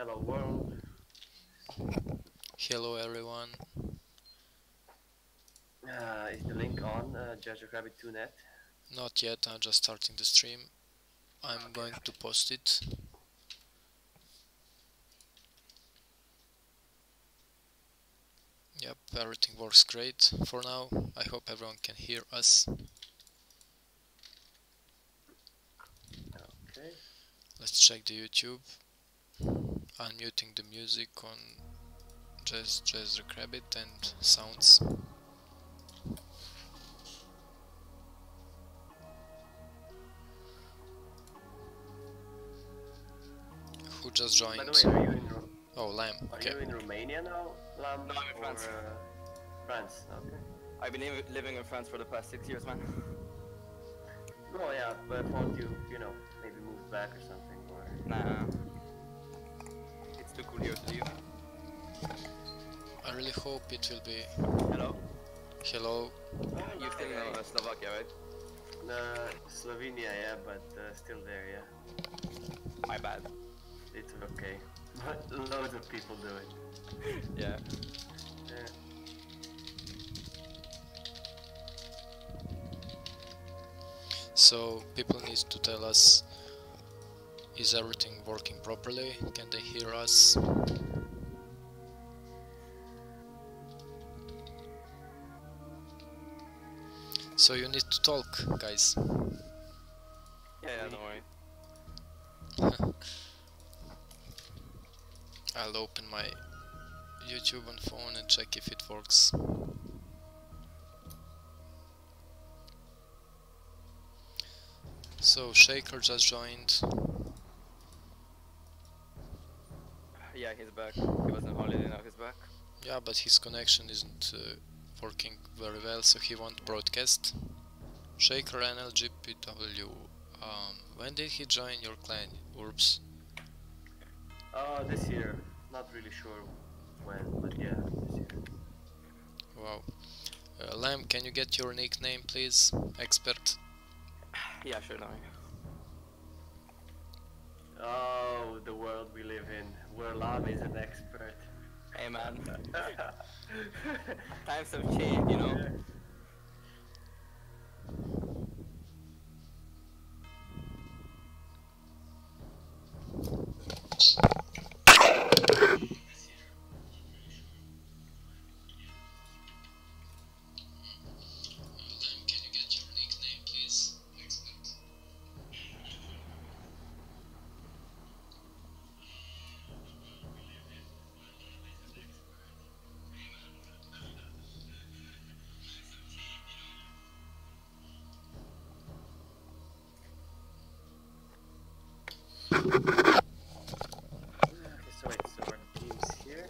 Hello world. Hello everyone. Is the link on JajaRabbit2net? Not yet, I'm just starting the stream. I'm going to post it. Yep, everything works great for now. I hope everyone can hear us. Okay. Let's check the YouTube. Unmuting the music on JazzRabbit and sounds. Who just joined? By the way, are you in Oh, Lamb. Are Okay. you in Romania now, Lam? No, I'm in France. France. Okay. I've been living in France for the past 6 years, man. No, yeah, but I thought you know, maybe move back or something, or. Nah. It's too cool here to leave. I really hope it will be. Hello? Hello. You still know Slovakia, right? Slovenia, yeah, but still there, yeah. My bad. It's okay. But loads of people do it. Yeah. Yeah. So people need to tell us, is everything working properly? Can they hear us? So you need to talk, guys. Yeah, don't worry. I'll open my YouTube on phone and check if it works. So Shaker just joined. Yeah, he's back. He was on holiday, now he's back. Yeah, but his connection isn't working very well, so he won't broadcast. Shaker NLGPW. When did he join your clan, Urbs? This year. Not really sure when, but yeah, this year. Wow. Lamb, can you get your nickname, please? Expert. Yeah, sure, don't worry. Oh, the world we live in, where Lam is an expert. Hey, man. Times have changed, you know? Okay, so wait, so our team's here.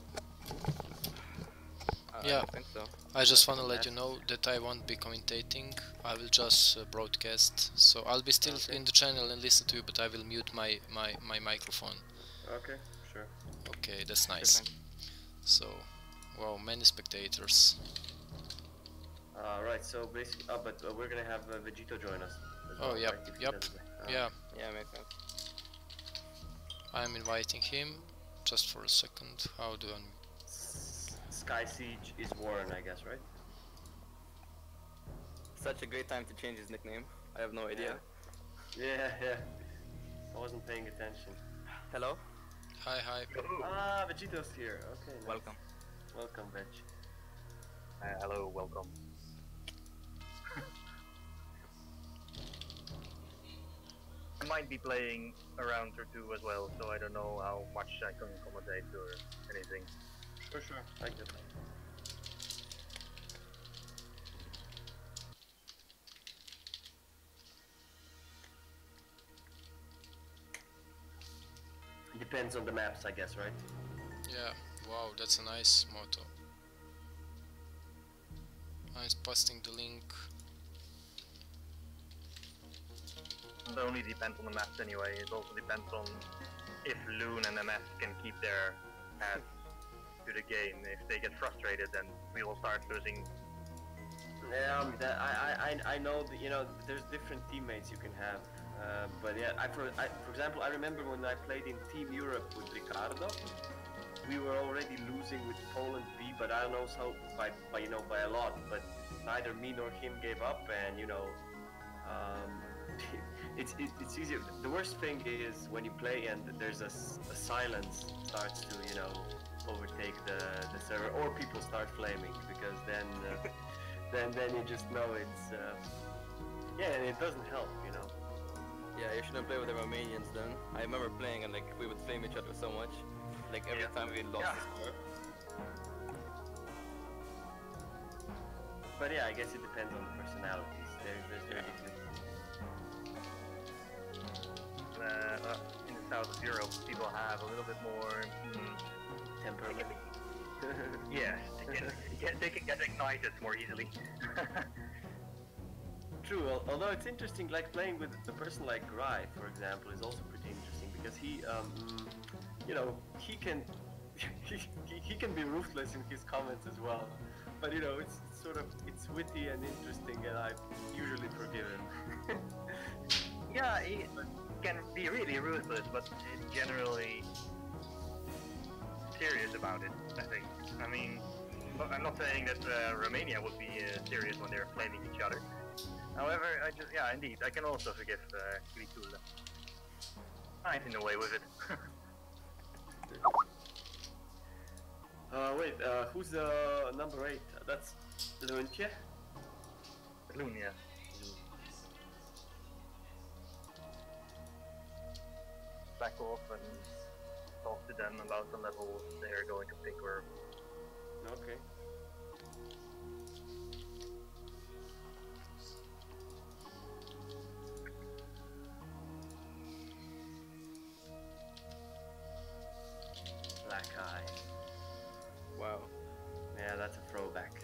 Yeah. I think so. I just wanna let you know that I won't be commentating. I will just broadcast. So I'll be still Okay. in the channel and listen to you, but I will mute my microphone. Okay, sure. Okay, that's nice. thing. So, wow, many spectators. Right, so basically, but we're gonna have Vegito join us. as Oh, well, yep, right, if he yep. doesn't- Yeah, Yeah, makes sense. I'm inviting him. Just for a second. How do I? Sky Siege is Warren, I guess, right? Such a great time to change his nickname. I have no idea. Yeah, yeah. I wasn't paying attention. Hello? Hi, hi. Ah, Vegito's here. Okay, nice. Welcome. Welcome, Veg. Hello, welcome. I might be playing a round or two as well, so I don't know how much I can accommodate or anything. Sure, sure. I get that. Depends on the maps, I guess, right? Yeah, wow, that's a nice motto. I'm posting the link. It only depends on the maps anyway. It also depends on if Loon and MF can keep their heads to the game. If they get frustrated, then we will start losing. Yeah, I know that, you know, there's different teammates you can have. But yeah, for example, I remember when I played in Team Europe with Ricardo, we were already losing with Poland B, but I don't know how by a lot. But neither me nor him gave up, and um, it's easier. The worst thing is when you play and there's a silence starts to overtake the server, or people start flaming, because then then you just know it's yeah, and it doesn't help. Yeah, you shouldn't play with the Romanians then. I remember playing and like we would flame each other so much. Like every time we lost the score. But yeah, I guess it depends on the personalities. There's very different. In the south of Europe, people have a little bit more Temperament. yes, they can get ignited more easily. True, although it's interesting, like playing with a person like Grai, for example, is also pretty interesting, because he can he can be ruthless in his comments as well. But it's it's witty and interesting, and I usually forgive him. Yeah, he can be really ruthless, but he's generally serious about it, I think. I mean, I'm not saying that Romania would be serious when they're flaming each other. However, indeed, I can also forgive Kvitula. I'm in the way with it. Wait, who's number 8? That's Luntje? Loon, yeah. Back off and talk to them about the levels they're going to pick, or... Okay. Black Eye. Wow. Yeah, that's a throwback.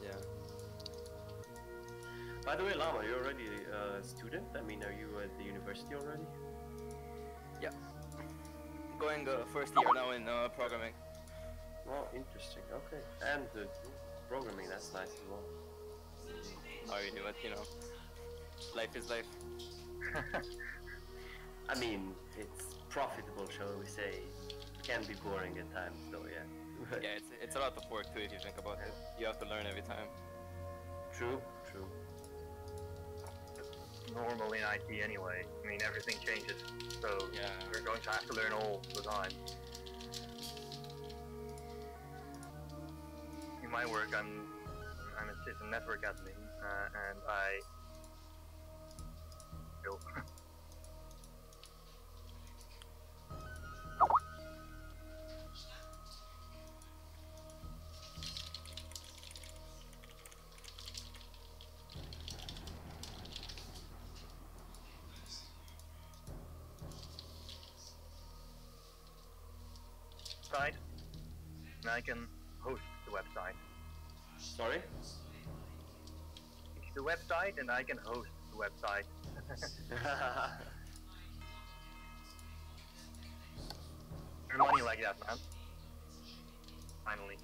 Yeah. By the way, Lama, you're already a student? I mean, are you at the university already? Yeah. Going first year now in programming. Oh, interesting. Okay. And programming, that's nice as well. How you do it, Life is life. I mean, it's profitable, shall we say. Can be boring at times, though, yeah. Yeah, it's a lot of work too if you think about it. You have to learn every time. True, true. Normal in IT anyway. I mean, everything changes, so Yeah. we're going to have to learn all the time. In my work, I'm a system network admin, and I build. Site, and I can host the website. Sorry? It's the website, and I can host the website. Earn money like that, man. Finally.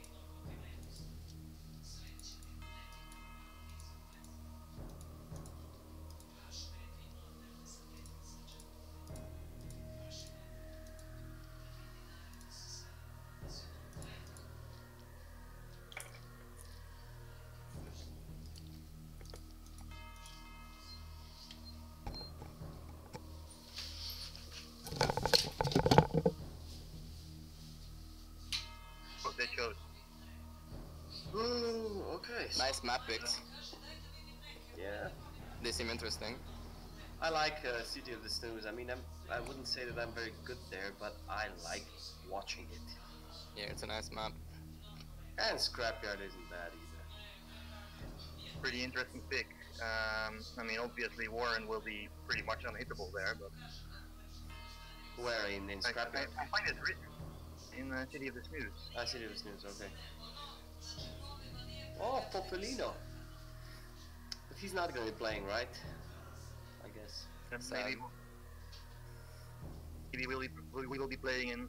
What they chose. Ooh, okay. Nice map picks. Yeah. They seem interesting. I like City of the Snooze. I mean, I wouldn't say that I'm very good there, but I like watching it. Yeah, it's a nice map. And Scrapyard isn't bad either. Pretty interesting pick. I mean, obviously Warren will be pretty much unhittable there, but Where in Scrapyard? I find it written in City of the Snooze. City of the Snooze, okay. Oh, Popolino. But he's not going to be playing, right? I guess. And Sad. maybe we will be playing in,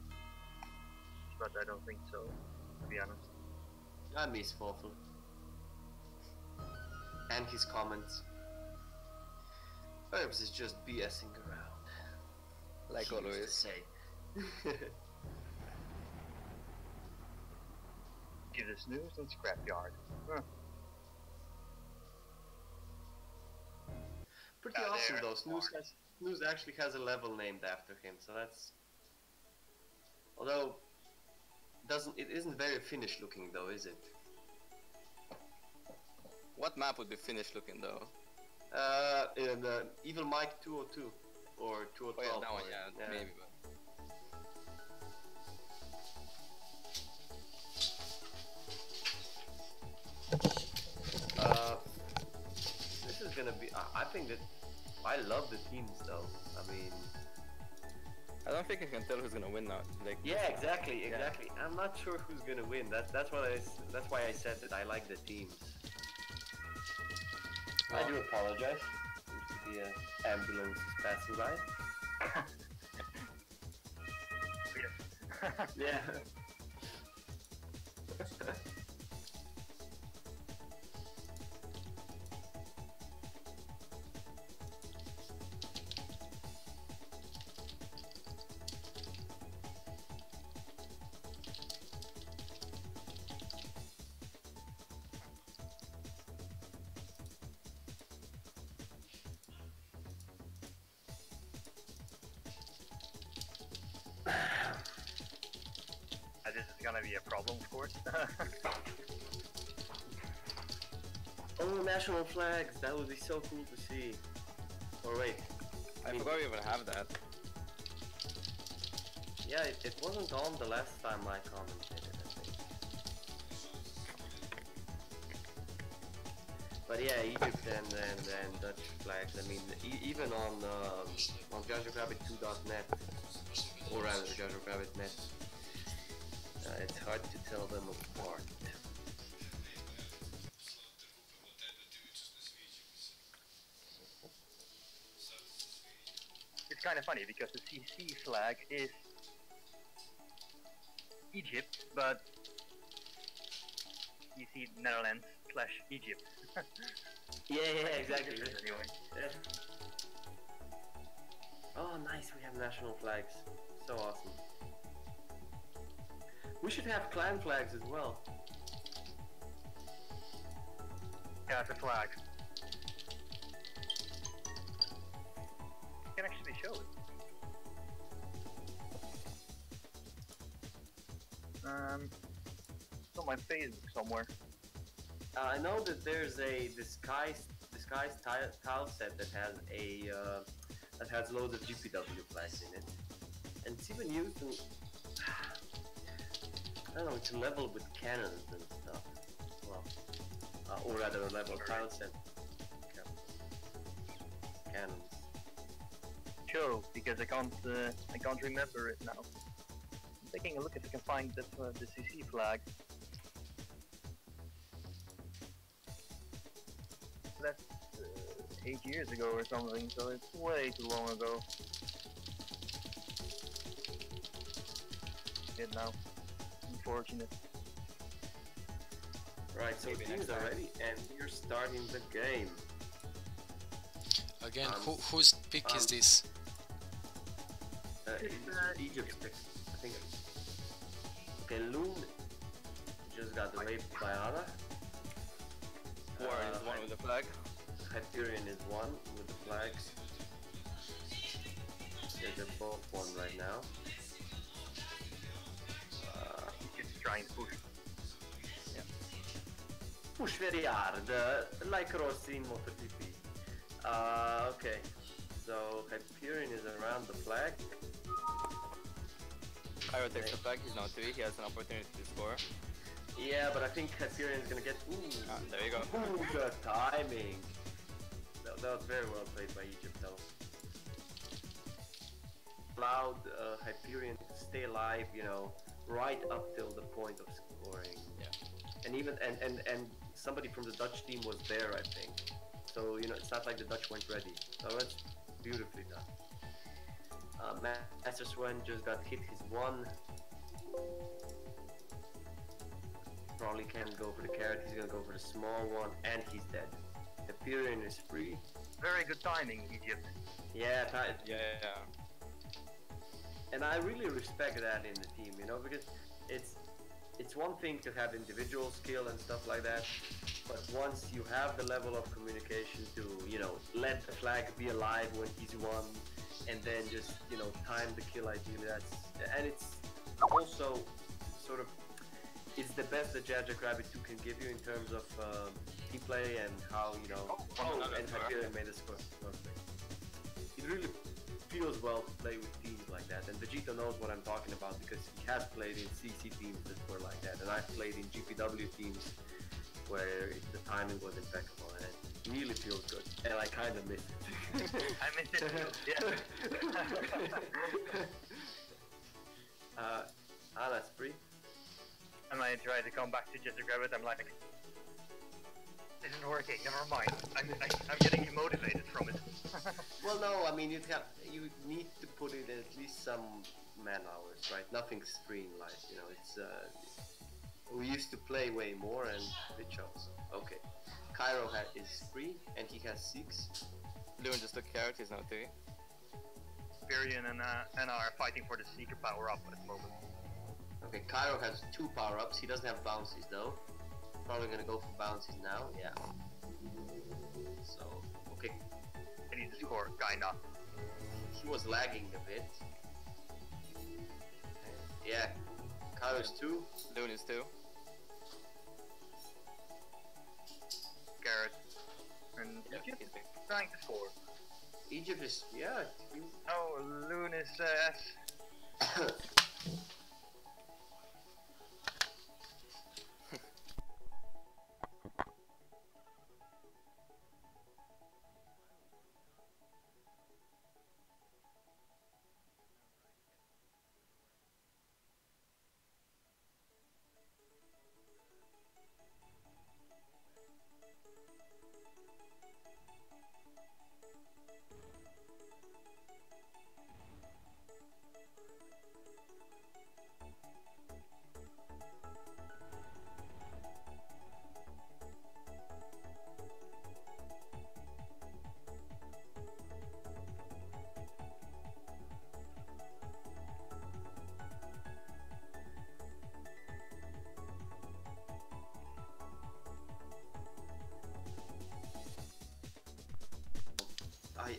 but I don't think so, to be honest. I miss Fofel. And his comments. Herbs is just BSing around. Like he used to always. say. Give the snooze and scrapyard. Huh. Pretty Oh, awesome there. though. Snooze actually has a level named after him, so that's. Although, it isn't very Finnish looking though, is it? What map would be Finnish looking though? In Evil Mike 202 or 212. Oh yeah, that one, or- yeah, maybe. But This is gonna be. I think that I love the teams though. I mean, I don't think I can tell who's gonna win now. Like yeah, exactly, Yeah. exactly. I'm not sure who's gonna win. That's why I said that I like the teams. I do apologize. Seems to be an ambulance passing by. Yeah. This is gonna be a problem, of course. Oh, national flags! That would be so cool to see. Or wait, I forgot we even have that. yeah, it wasn't on the last time I commentated, I think. But yeah, Egypt and Dutch flags. I mean, even on GarageRabbit2.net or rather GarageRabbit.net, it's hard to tell them apart. It's kind of funny because the CC flag is Egypt, but you see Netherlands / Egypt. Yeah, exactly. Anyway. Yeah. Oh, nice, we have national flags. So awesome. We should have clan flags as well. Yeah, it's a flag. You can actually show it. It's on my Facebook somewhere. I know that there's a disguised tile set that has loads of GPW flags in it, and it's even used in I don't know, it's a level with cannons and stuff. Well, or rather a level tile set. Cannons. Show, because I can't remember it now. I'm taking a look if I can find the CC flag. That's 8 years ago or something, so it's way too long ago. Good now. Unfortunate. Right, so Maybe teams next are time. ready, and we're starting the game. Again, Um, whose pick is this? Egypt pick, I think. Okay, Loon just got raped by Ana. Warren is one with the flag. Hyperion is one with the flags. They're both one right now. Just trying to push. Push very hard, like Rossi in MotoGP. Okay, so Hyperion is around the flag. Pyro takes the flag, he's now 3, he has an opportunity to score. Yeah, but I think Hyperion is gonna get. Ooh, Ah, there you go. ooh, the timing. That was very well played by Egypt, though. Allowed Hyperion to stay alive, you know, right up till the point of scoring. Yeah. And even and somebody from the Dutch team was there, I think. So you know, it's not like the Dutch weren't ready. So that's beautifully done. Master Swen just got hit his one. Probably can't go for the carrot. He's gonna go for the small one, and he's dead. Hyperion is free. Very good timing, Egypt. Yeah, Yeah. and I really respect that in the team, you know, because it's one thing to have individual skill and stuff like that, but once you have the level of communication to, you know, let the flag be alive when he's won, and then just, you know, time the kill ideally, and it's also sort of, it's the best that Jajak 2 can give you in terms of team play and how, you know, and Hyperion made the score perfect. It really feels well to play with teams like that, and Vegeta knows what I'm talking about because he has played in CC teams that were like that, and I've played in GPW teams where the timing was impeccable, and it really feels good, and I kind of miss it. I miss it too, yeah. Anna Spree. And I try to come back to just grab it, I'm like, this isn't working, never mind. I'm getting demotivated from it. Well, no, I mean, you need to put it at least some man hours, right? Nothing streamlined, you know, it's, we used to play way more and it shows. Okay. Cairo is free and he has 6. Loon just took carrot, he's now 3. Hyperion and Anna are fighting for the Seeker power up at the moment. Okay, Cairo has 2 power-ups, he doesn't have bounces though. Probably gonna go for bounces now, yeah. So, okay. He needs to score, kinda. He was lagging a bit. Yeah, Cairo's 2. Loon is 2. Garrett. And Yeah, Egypt he's big. trying to score. Egypt is, yeah. Oh, Loon is S.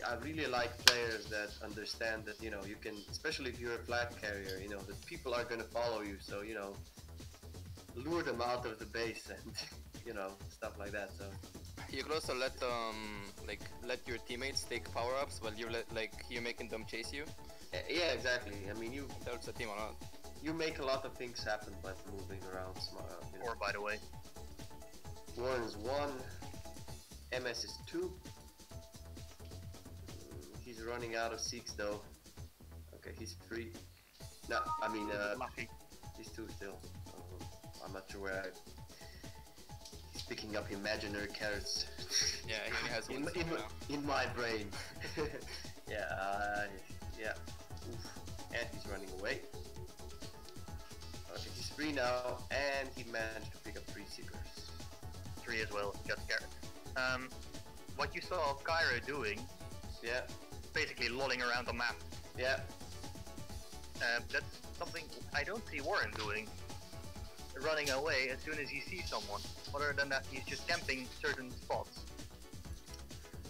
I really like players that understand that, you know, you can, especially if you're a flag carrier, you know, that people are gonna follow you, so, you know, lure them out of the base and, you know, stuff like that, so. You could also let let your teammates take power-ups while you're making them chase you. Yeah, exactly. I mean, you That helps the team a lot. you make a lot of things happen by moving around smart, you know. Or by the way. Warren is 1, MS is 2. He's running out of Seeks though. Okay, he's 3. No, I mean, Lucky. he's 2 still. I'm not sure where he's picking up imaginary carrots. Yeah, he only has in, one in, now. in my brain. Yeah, yeah. Oof. And he's running away. Okay, he's 3 now, and he managed to pick up 3 Seekers. 3 as well, just Garrett. What you saw Cairo doing, Yeah, basically lolling around the map, yeah. that's something I don't see Warren doing. Running away as soon as he sees someone. Other than that, he's just camping certain spots.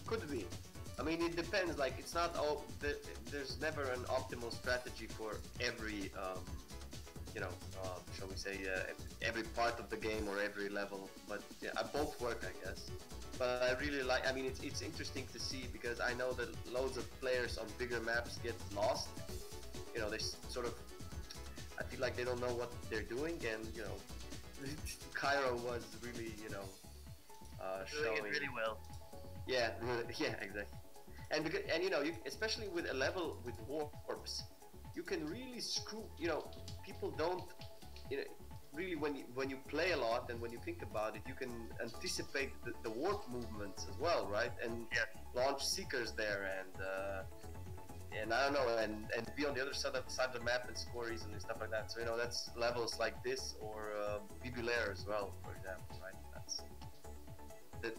Could be. I mean, it depends. Like, it's not all. There's never an optimal strategy for every, you know, shall we say, every part of the game or every level. But yeah, both work, I guess. But I really like. I mean, it's interesting to see because I know that loads of players on bigger maps get lost. You know, they sort of. I feel like they don't know what they're doing, and you know, Cairo was really, you know, Doing showing. it really well. Yeah, yeah, exactly. And because, and you know, especially with a level with warps, you can really screw. You know, people don't. You know, really when you play a lot and when you think about it, you can anticipate the warp movements as well, right? And Yes. launch seekers there and I don't know, and be on the other side of the map and score easily and stuff like that. So you know, that's levels like this or BB Lair as well, for example, right?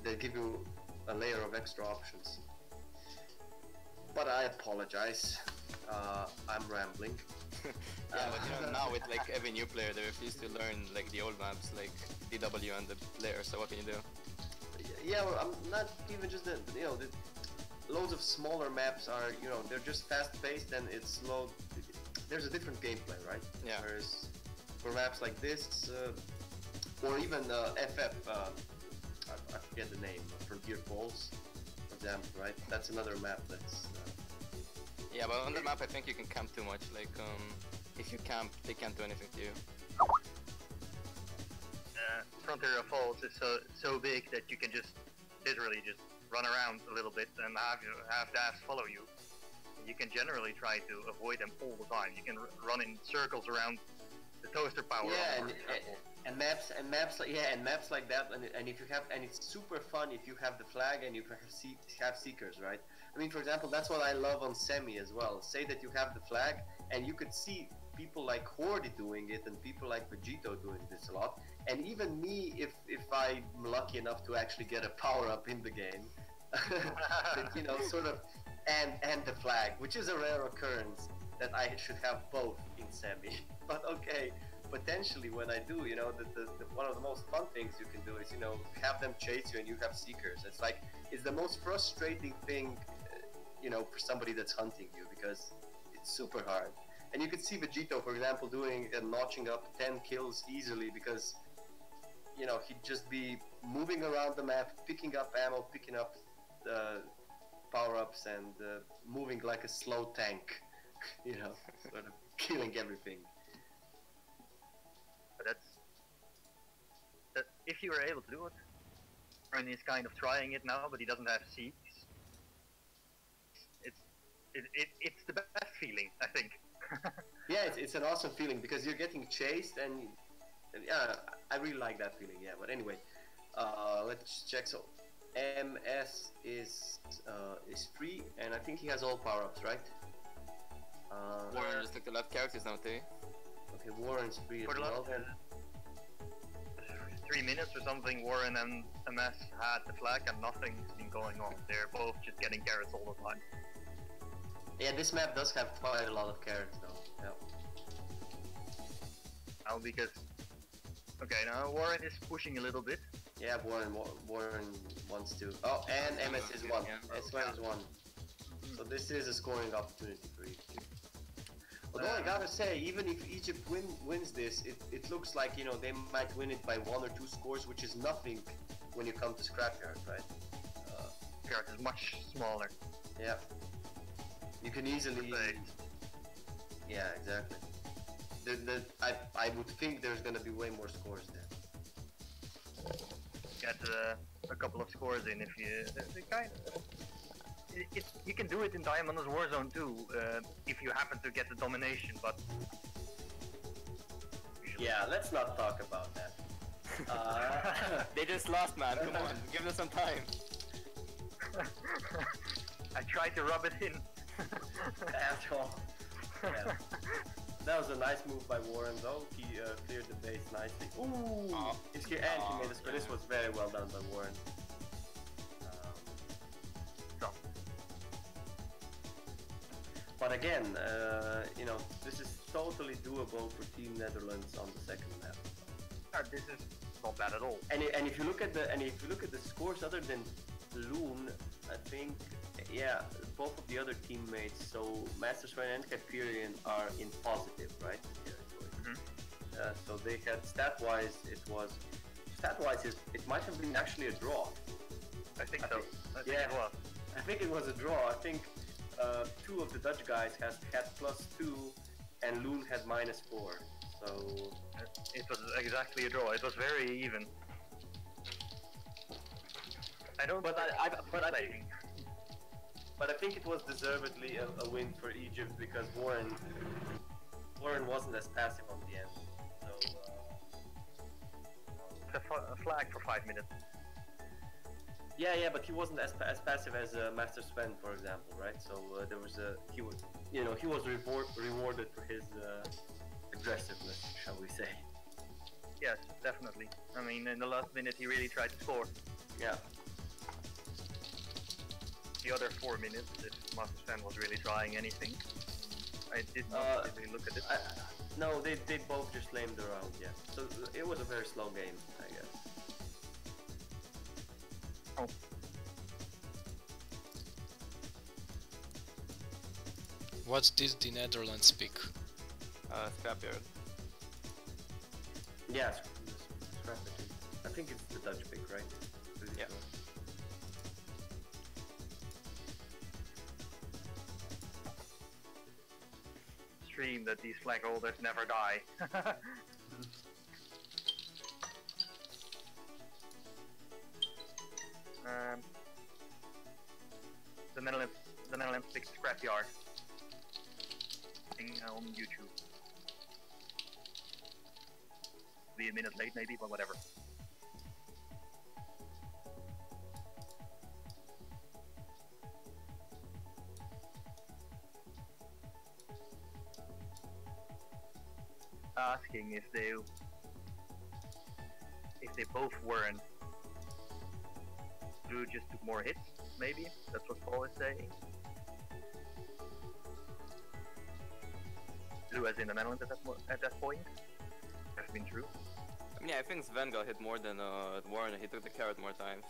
They give you a layer of extra options. But I apologize. I'm rambling. Yeah, but you know, now with like every new player, they refuse to learn like the old maps, like DW and the layer. So what can you do? Yeah, well, I'm not even just the, you know, the loads of smaller maps are, you know, they're just fast-paced and it's slow. There's a different gameplay, right? Yeah. Whereas for maps like this, or even FF, I forget the name, Frontier Falls, for example, right? That's another map that's. Yeah, but on the map, I think you can camp too much. Like, if you camp, they can't do anything to you. Frontier Falls is so big that you can just literally just run around a little bit and have DAS follow you. You can generally try to avoid them all the time. You can run in circles around the toaster power. Yeah, and maps like that, and if you have, and it's super fun if you have the flag and you have seekers, right? I mean, for example, that's what I love on Semi as well. Say that you have the flag, and you could see people like Horde doing it, and people like Vegito doing this a lot, and even me, if I'm lucky enough to actually get a power up in the game, that, you know, sort of, and the flag, which is a rare occurrence that I should have both in Semi. But okay, potentially when I do, you know, the one of the most fun things you can do is, you know, have them chase you and you have seekers. It's like, it's the most frustrating thing, you know, for somebody that's hunting you, because it's super hard. And you could see Vegito, for example, doing and notching up 10 kills easily because, you know, he'd just be moving around the map, picking up ammo, picking up power-ups, and moving like a slow tank, you know, sort of killing everything. But that if you were able to do it, and he's kind of trying it now, but he doesn't have seats. It's the best feeling, I think. Yeah, it's an awesome feeling because you're getting chased, and yeah, I really like that feeling. Yeah, but anyway, let's check. So MS is free, and I think he has all power-ups, right? Warren just took the left characters now too. Okay, Warren's free For as the well. last 3 minutes or something, Warren and MS had the flag and nothing's been going on. They're both just getting carrots all the time. Yeah, this map does have quite a lot of carrots though. Yeah. Now because, okay, now Warren is pushing a little bit. Yeah, Warren wants to. Oh, and MS is one. Yeah. S1 is one. So this is a scoring opportunity for Egypt. Although I gotta say, even if Egypt wins this, it looks like, you know, they might win it by 1 or 2 scores, which is nothing when you come to Scrapyard, right? Scrapyard is much smaller. Yeah. You can easily. Yeah, exactly. I would think there's gonna be way more scores there. Get a couple of scores in if you. You can do it in Diamond's Warzone too, if you happen to get the domination, but. Yeah, let's not talk about that. They just lost, man. Come on, give them some time. I tried to rub it in. Asshole. Yeah. That was a nice move by Warren though. He cleared the base nicely. Ooh! Oh. And he made this, but this was very well done by Warren. But again, you know, this is totally doable for Team Netherlands on the second map. This is not bad at all. And if you look at the scores other than Loon, I think, yeah, both of the other teammates, so Master Sven and Hyperion are in positive, right? So they had stat-wise, it might have been actually a draw. I think so. I think it was. I think it was a draw. I think 2 of the Dutch guys had +2, and Loon had -4. So it was exactly a draw. It was very even. But I think it was deservedly a win for Egypt because Warren wasn't as passive on the end. So a flag for 5 minutes. Yeah, but he wasn't as passive as Master Sven, for example, right? So there was he was rewarded for his aggressiveness, shall we say? Yes, definitely. I mean, in the last minute, he really tried to score. Yeah. the other 4 minutes if Master Stan was really trying anything. I did not really look at it. No, they both just lamed around, yeah. So it was a very slow game, I guess. Oh. What did the Netherlands pick? Scrapyard. Yeah, scrap it. I think it's the Dutch pick, right? Pretty Yeah. sure. Stream that these flag holders never die. The Netherlands picked Scrapyard on YouTube. Be a minute late maybe, but whatever. Asking if they both weren't. Blue just took more hits, maybe? That's what Paul is saying. Blue as in the Netherlands at that point. That's been true. I mean, yeah, I think Sven got hit more than Warren. He took the carrot more times.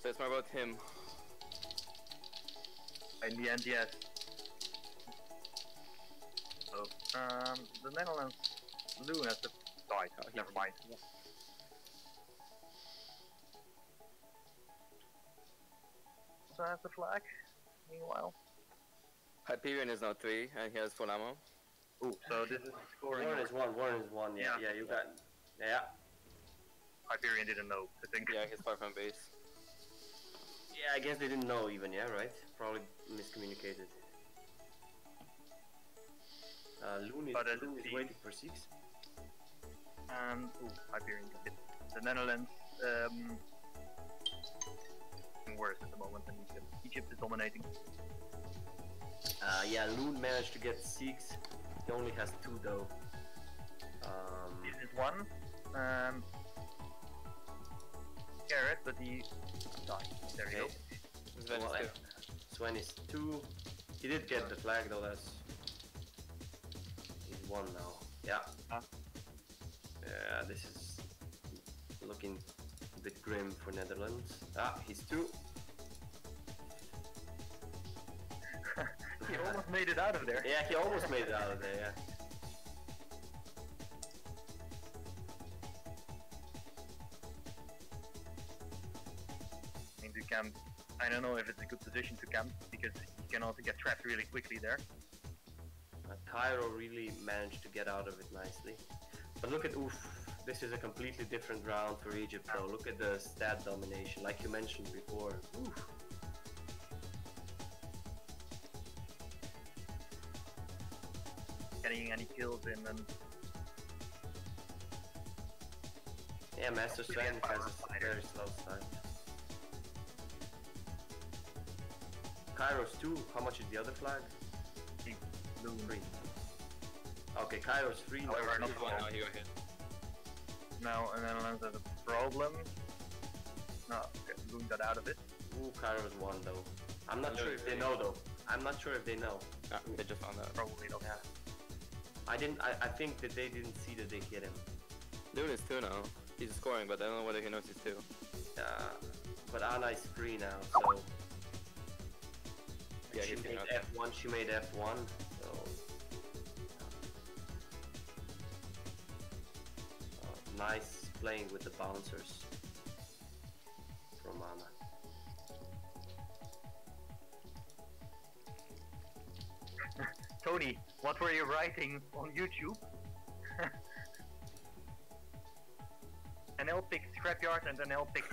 So it's more about him. In the end, yes. So, the Netherlands, Loon has to died. Oh, never mind. So has the flag. Meanwhile. Hyperion is now 3 and he has full ammo. Ooh, so this is scoring. Warren is one. Yeah, you got. Yeah. Hyperion didn't know. I think. Yeah, he's far from base. Yeah, I guess they didn't know even. Yeah, right. Probably miscommunicated. Loon is waiting for 6. And Hyperion got hit. The Netherlands worse at the moment than Egypt. Egypt is dominating. Yeah, Loon managed to get 6. He only has 2 though. This is 1. Carrot, but he died. There you go. Sven is 2. Sven is 2. He did get the flag though. That's. He's 1 now. Yeah. Yeah, this is looking a bit grim for Netherlands. He's 2. He almost made it out of there. Yeah, he almost made it out of there, yeah. I mean, to camp, I don't know if it's a good position to camp, because you can also get trapped really quickly there. Cairo really managed to get out of it nicely. But look at this is a completely different round for Egypt though. Look at the stat domination, like you mentioned before. Getting any kills in and... Yeah, Master Sven has a very slow start. Cairo's 2, how much is the other flag? 3. Okay, Cairo's 3. However, not He's 1 now, he got hit. Now, and then Netherlands has a problem. No, okay, Loon got out of it. Cairo's 1 though. I'm not sure if they know though. I'm not sure if they know. They just found out. Probably not. Yeah. I think that they didn't see that they hit him. Loon is 2 now. He's scoring, but I don't know whether he knows he's 2. But Anna is 3 now, so... Yeah, she made F1, she made F1, so... nice playing with the bouncers from Anna. Tony, what were you writing on YouTube? NL picked Scrapyard and NL picked...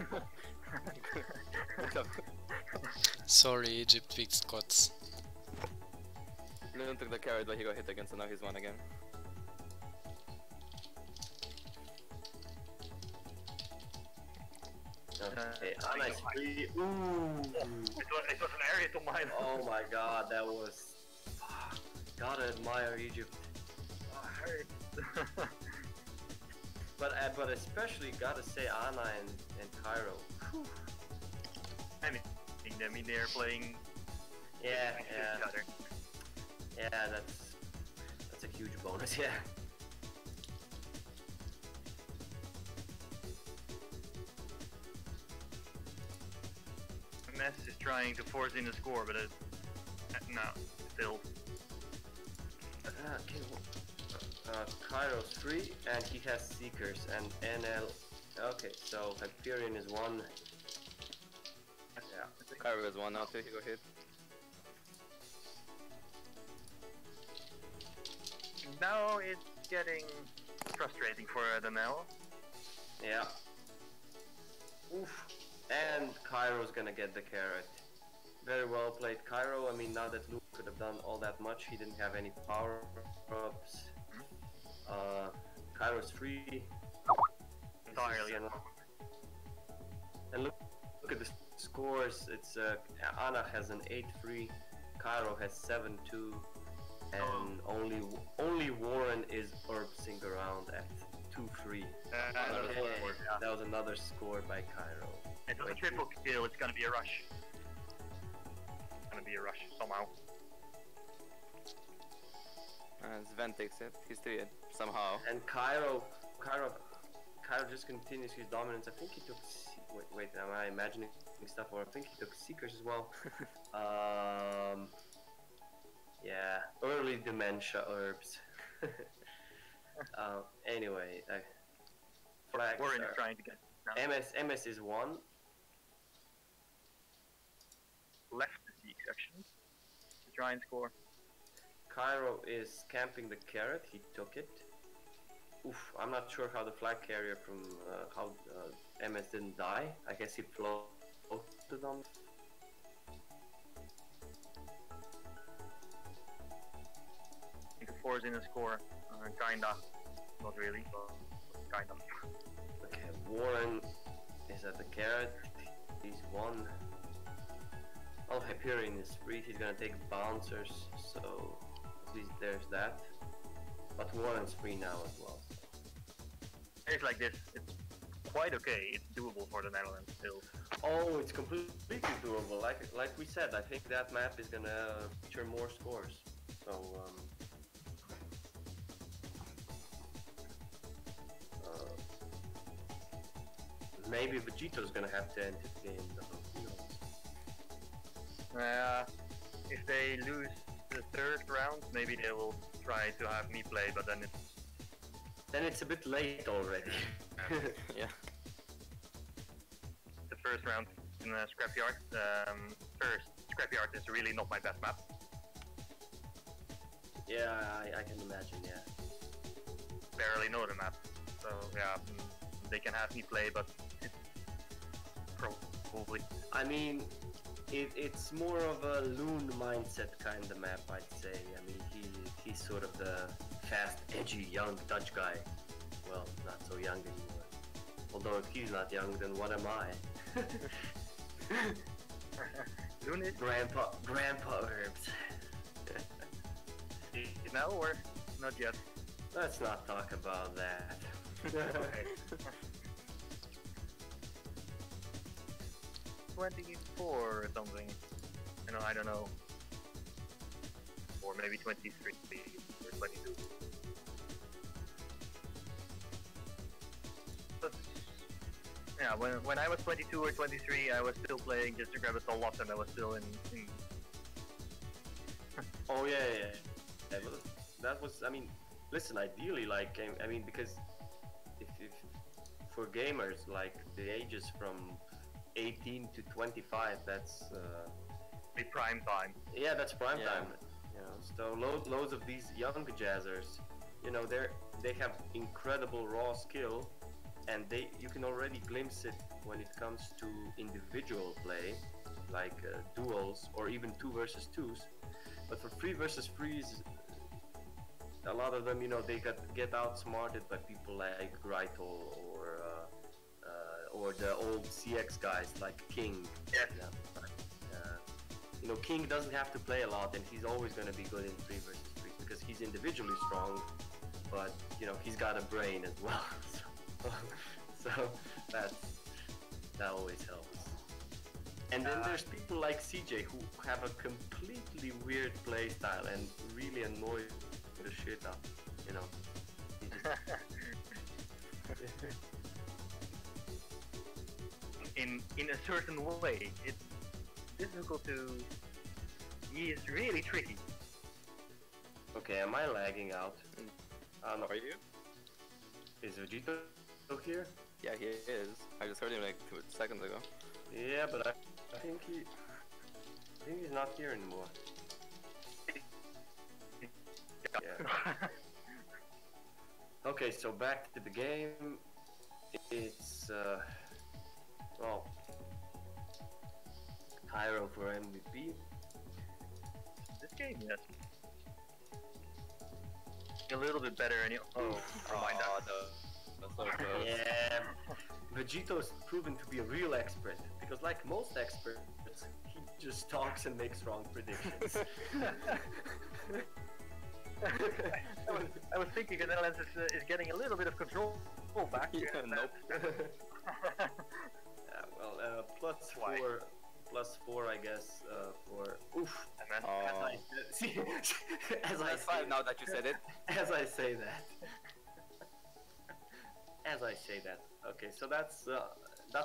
Sorry, Egypt picked Scots. Loon took the carrot, but he got hit again, so now he's 1 again. Okay, Anna is 3. Ooh! It was an area to mine. Oh my god, that was... Gotta admire Egypt. But especially gotta say Anna and Cairo. Whew. I mean, they're playing Yeah, next to yeah, each other. yeah. That's a huge bonus. Yeah. MS is trying to force in a score, but no, still. Okay. Kairo's free, and he has Seekers and NL. Okay, so Hyperion is one. Yeah. Cairo is one now too, he go hit. Now it's getting frustrating for Danelle. Yeah. Oof. And Kairo's gonna get the carrot. Very well played, Cairo. I mean, now that Luke could have done all that much, he didn't have any power-ups. Kairo's free. Entirely. And look at the scores. It's Anna has an 8 free, Cairo has 7-2, and only Warren is urbsing around at 2 free. That was another score by Cairo. It was a triple kill, it's gonna be a rush. It's gonna be a rush somehow. Sven takes it, he's 3 somehow. And Cairo just continues his dominance. I think he took. Wait, am I imagining stuff? Or I think he took Seekers as well. Yeah, early dementia herbs. Anyway, flags Warren is are- trying to get now. MS is one. Left the Zeke section to try and score. Cairo is camping the carrot. He took it. Oof, I'm not sure how the flag carrier from how MS didn't die. I guess he floated on. He could force in a score. Kinda. Not really, but kinda. Okay, Warren is at the carrot. He's one. Oh, Hyperion is free. He's gonna take bouncers, so at least there's that. But Warren's free now as well. It's like this. It's quite okay. It's doable for the Netherlands still. Oh, it's completely doable. Like we said, I think that map is gonna feature more scores. So maybe Vegito's gonna have to enter the game. Though. Who knows? If they lose the third round, maybe they will try to have me play, but then Then it's a bit late already. Yeah. the first round in Scrapyard. First, Scrapyard is really not my best map. Yeah, I can imagine. Yeah. Barely know the map, so yeah, they can have me play, but it's probably. I mean, it's more of a loon mindset kind of map, I'd say. I mean, he's sort of the fast, edgy, young Dutch guy. Well, not so young anymore. Although if he's not young, then what am I? Loon is Grandpa herbs. now or not yet? Let's not talk about that. Okay. 24 or something. I don't know. Or maybe 23 or 22. But, yeah, when I was 22 or 23, I was still playing just to grab a soul lot, and I was still in Oh yeah. Yeah, but that was. I mean, listen. Ideally, like I mean, because if for gamers, like the ages from 18 to 25, that's the prime time. yeah, that's prime Yeah. time. You know, so loads of these young jazzers, they have incredible raw skill, and you can already glimpse it when it comes to individual play, like duels or even 2 versus 2s. But for 3 versus 3s, a lot of them, they get outsmarted by people like Raito or the old CX guys like King. Yes. King doesn't have to play a lot, and he's always going to be good in 3 versus 3 because he's individually strong, but he's got a brain as well. so that always helps. And then there's people like CJ who have a completely weird playstyle and really annoy the shit out, you know. He just... in a certain way, it's difficult to. He is really tricky. Okay, am I lagging out? No. Are you? Is Vegito here? Yeah, he is. I just heard him like 2 seconds ago. Yeah, but I think he's not here anymore. Yeah. Okay, so back to the game. It's well, Cairo for MVP. This game, yes. A little bit better, and never mind that. That's so close. Yeah, Vegito's proven to be a real expert because, like most experts, he just talks and makes wrong predictions. I was thinking the Netherlands is getting a little bit of control back. Yeah, nope. Yeah, well, +4, I guess, for oof. See, as I That's say, 5 now that you said it. as I say that. As I say that. Okay, so that's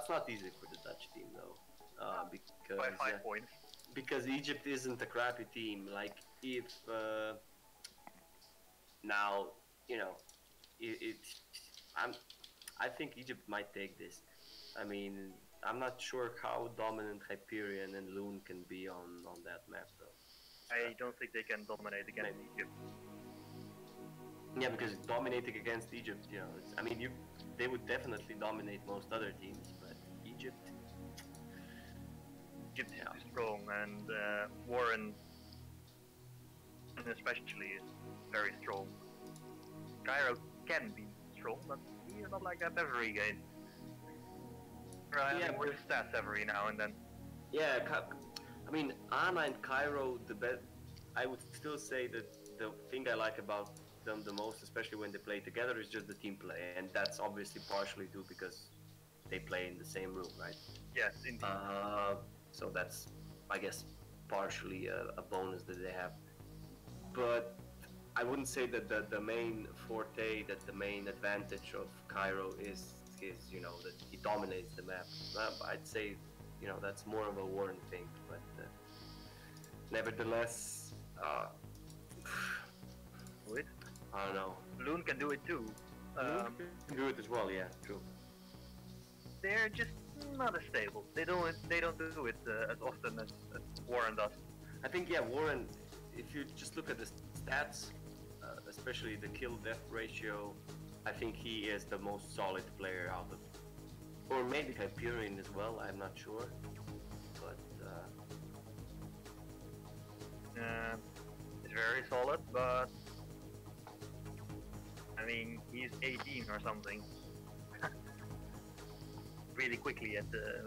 not easy for the Dutch team though, because By 5 points. because Egypt isn't a crappy team. Like if now you know I think Egypt might take this. I mean, I'm not sure how dominant Hyperion and Loon can be on that map though. I don't think they can dominate against Egypt. Yeah, because dominating against Egypt, you know, I mean, they would definitely dominate most other teams, but Egypt Egypt is strong, and Warren, especially, is very strong. Cairo can be strong, but he's not like that every game. Yeah, more stats every now and then. Yeah, I mean, Ana and Cairo, I would still say that the thing I like about them the most, especially when they play together, is just the team play, and that's obviously partially due because they play in the same room, right? Yes, indeed. So that's, I guess, partially a bonus that they have. But I wouldn't say that the main forte, that the main advantage of Cairo is you know, that he dominates the map. I'd say, you know, that's more of a Warren thing, but nevertheless, Wait. I don't know. Loon can do it too. Loon can do it as well, yeah, true. They're just not as stable. They don't do it as often as Warren does. I think, yeah, Warren, if you just look at the stats, especially the kill-death ratio, I think he is the most solid player out of, or maybe Hyperion as well, I'm not sure, but it's very solid, but I mean, he's 18 or something. Really quickly at the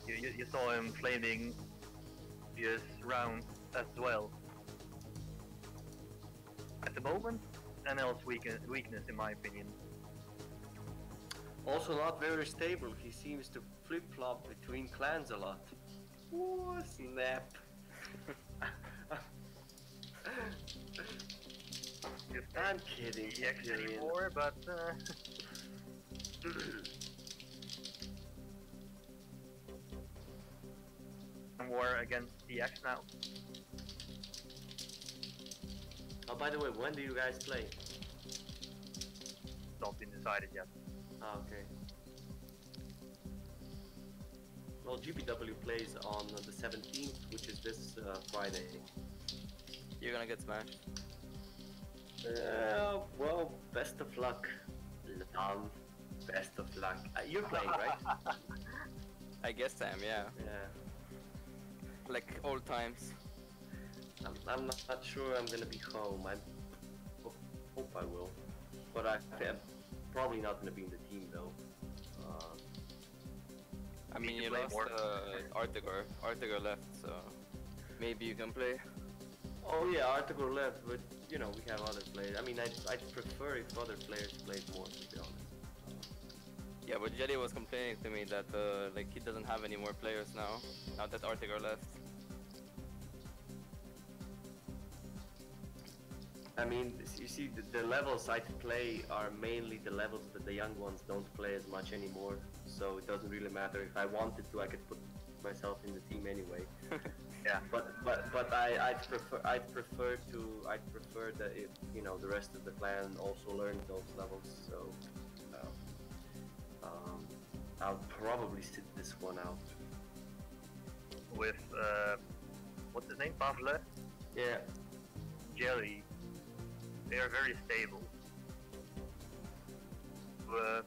you saw him flaming this round as well. At the moment, NL's weakness in my opinion. Also not very stable, he seems to flip-flop between clans a lot. Ooh, snap. I'm kidding. EX anymore, but war against EX now. Oh, by the way, when do you guys play? Not been decided yet. Ah, okay. Well, GPW plays on the 17th, which is this Friday. You're gonna get smashed. Well, best of luck. Best of luck. You're playing, right? I guess I am, yeah. Yeah. Like old times. I'm not sure I'm gonna be home. I hope I will. But I'm probably not gonna be in the team though. I mean, to you play lost more. Artigur. Artigur left, so maybe you can play. Oh yeah, Article left, but you know, we have other players. I mean, I'd prefer if other players played more, to be honest. Yeah, but Jelly was complaining to me that like he doesn't have any more players now. Now that Artigar left. I mean, you see, the levels I play are mainly the levels that the young ones don't play as much anymore. So it doesn't really matter. If I wanted to, I could put myself in the team anyway. Yeah. But I'd prefer that if the rest of the clan also learned those levels. So I'll probably sit this one out. With what's his name? Pavle? Yeah. Jelly. They are very stable.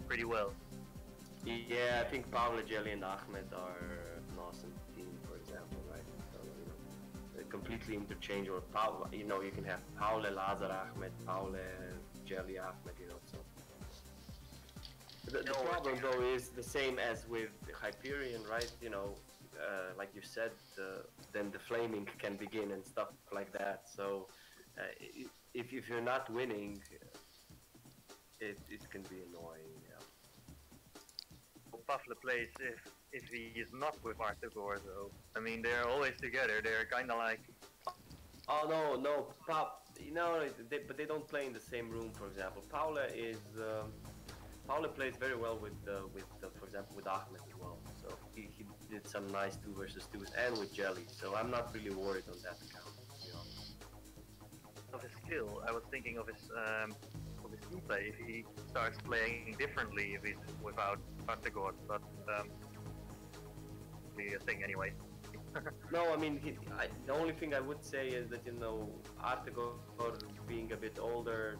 Pretty well. Yeah, I think Paolo, Jelly, and Ahmed are an awesome team, for example, right? So they're completely interchangeable. You can have Paolo, Lazar, Ahmed, Paolo, Jelly, Ahmed. So the problem though is the same as with Hyperion, right? Like you said, then the flaming can begin and stuff like that. So if you're not winning, it can be annoying. Yeah. Pavle plays if he is not with Artagor though. I mean, they're always together. They're kind of like. Oh no, but they don't play in the same room. For example, Paula plays very well with for example, with Ahmed as well. So he did some nice 2 versus 2s and with Jelly. So I'm not really worried on that account. Of his skill, I was thinking of his team play. If he starts playing differently, if he's without Artagor, but be a thing anyway. No, I mean, the only thing I would say is that Artagor being a bit older,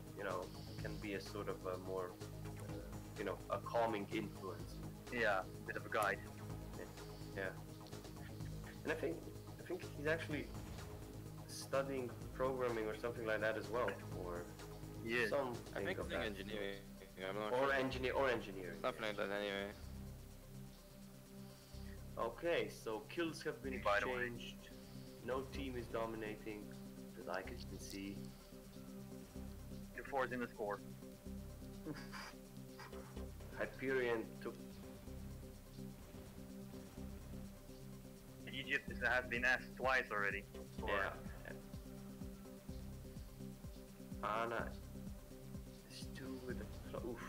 can be a sort of a more, a calming influence. Yeah, a bit of a guide. Yeah. And I think he's actually studying programming or something like that as well, or something I think of that. engineering. I'm not Or sure. engineering. Something like that anyway. Okay, so kills have been By the way. exchanged. No team is dominating, that I can see. The 4's in the score. Hyperion took. Egypt has been asked twice already. Yeah. Anna is 2 with the. Oof.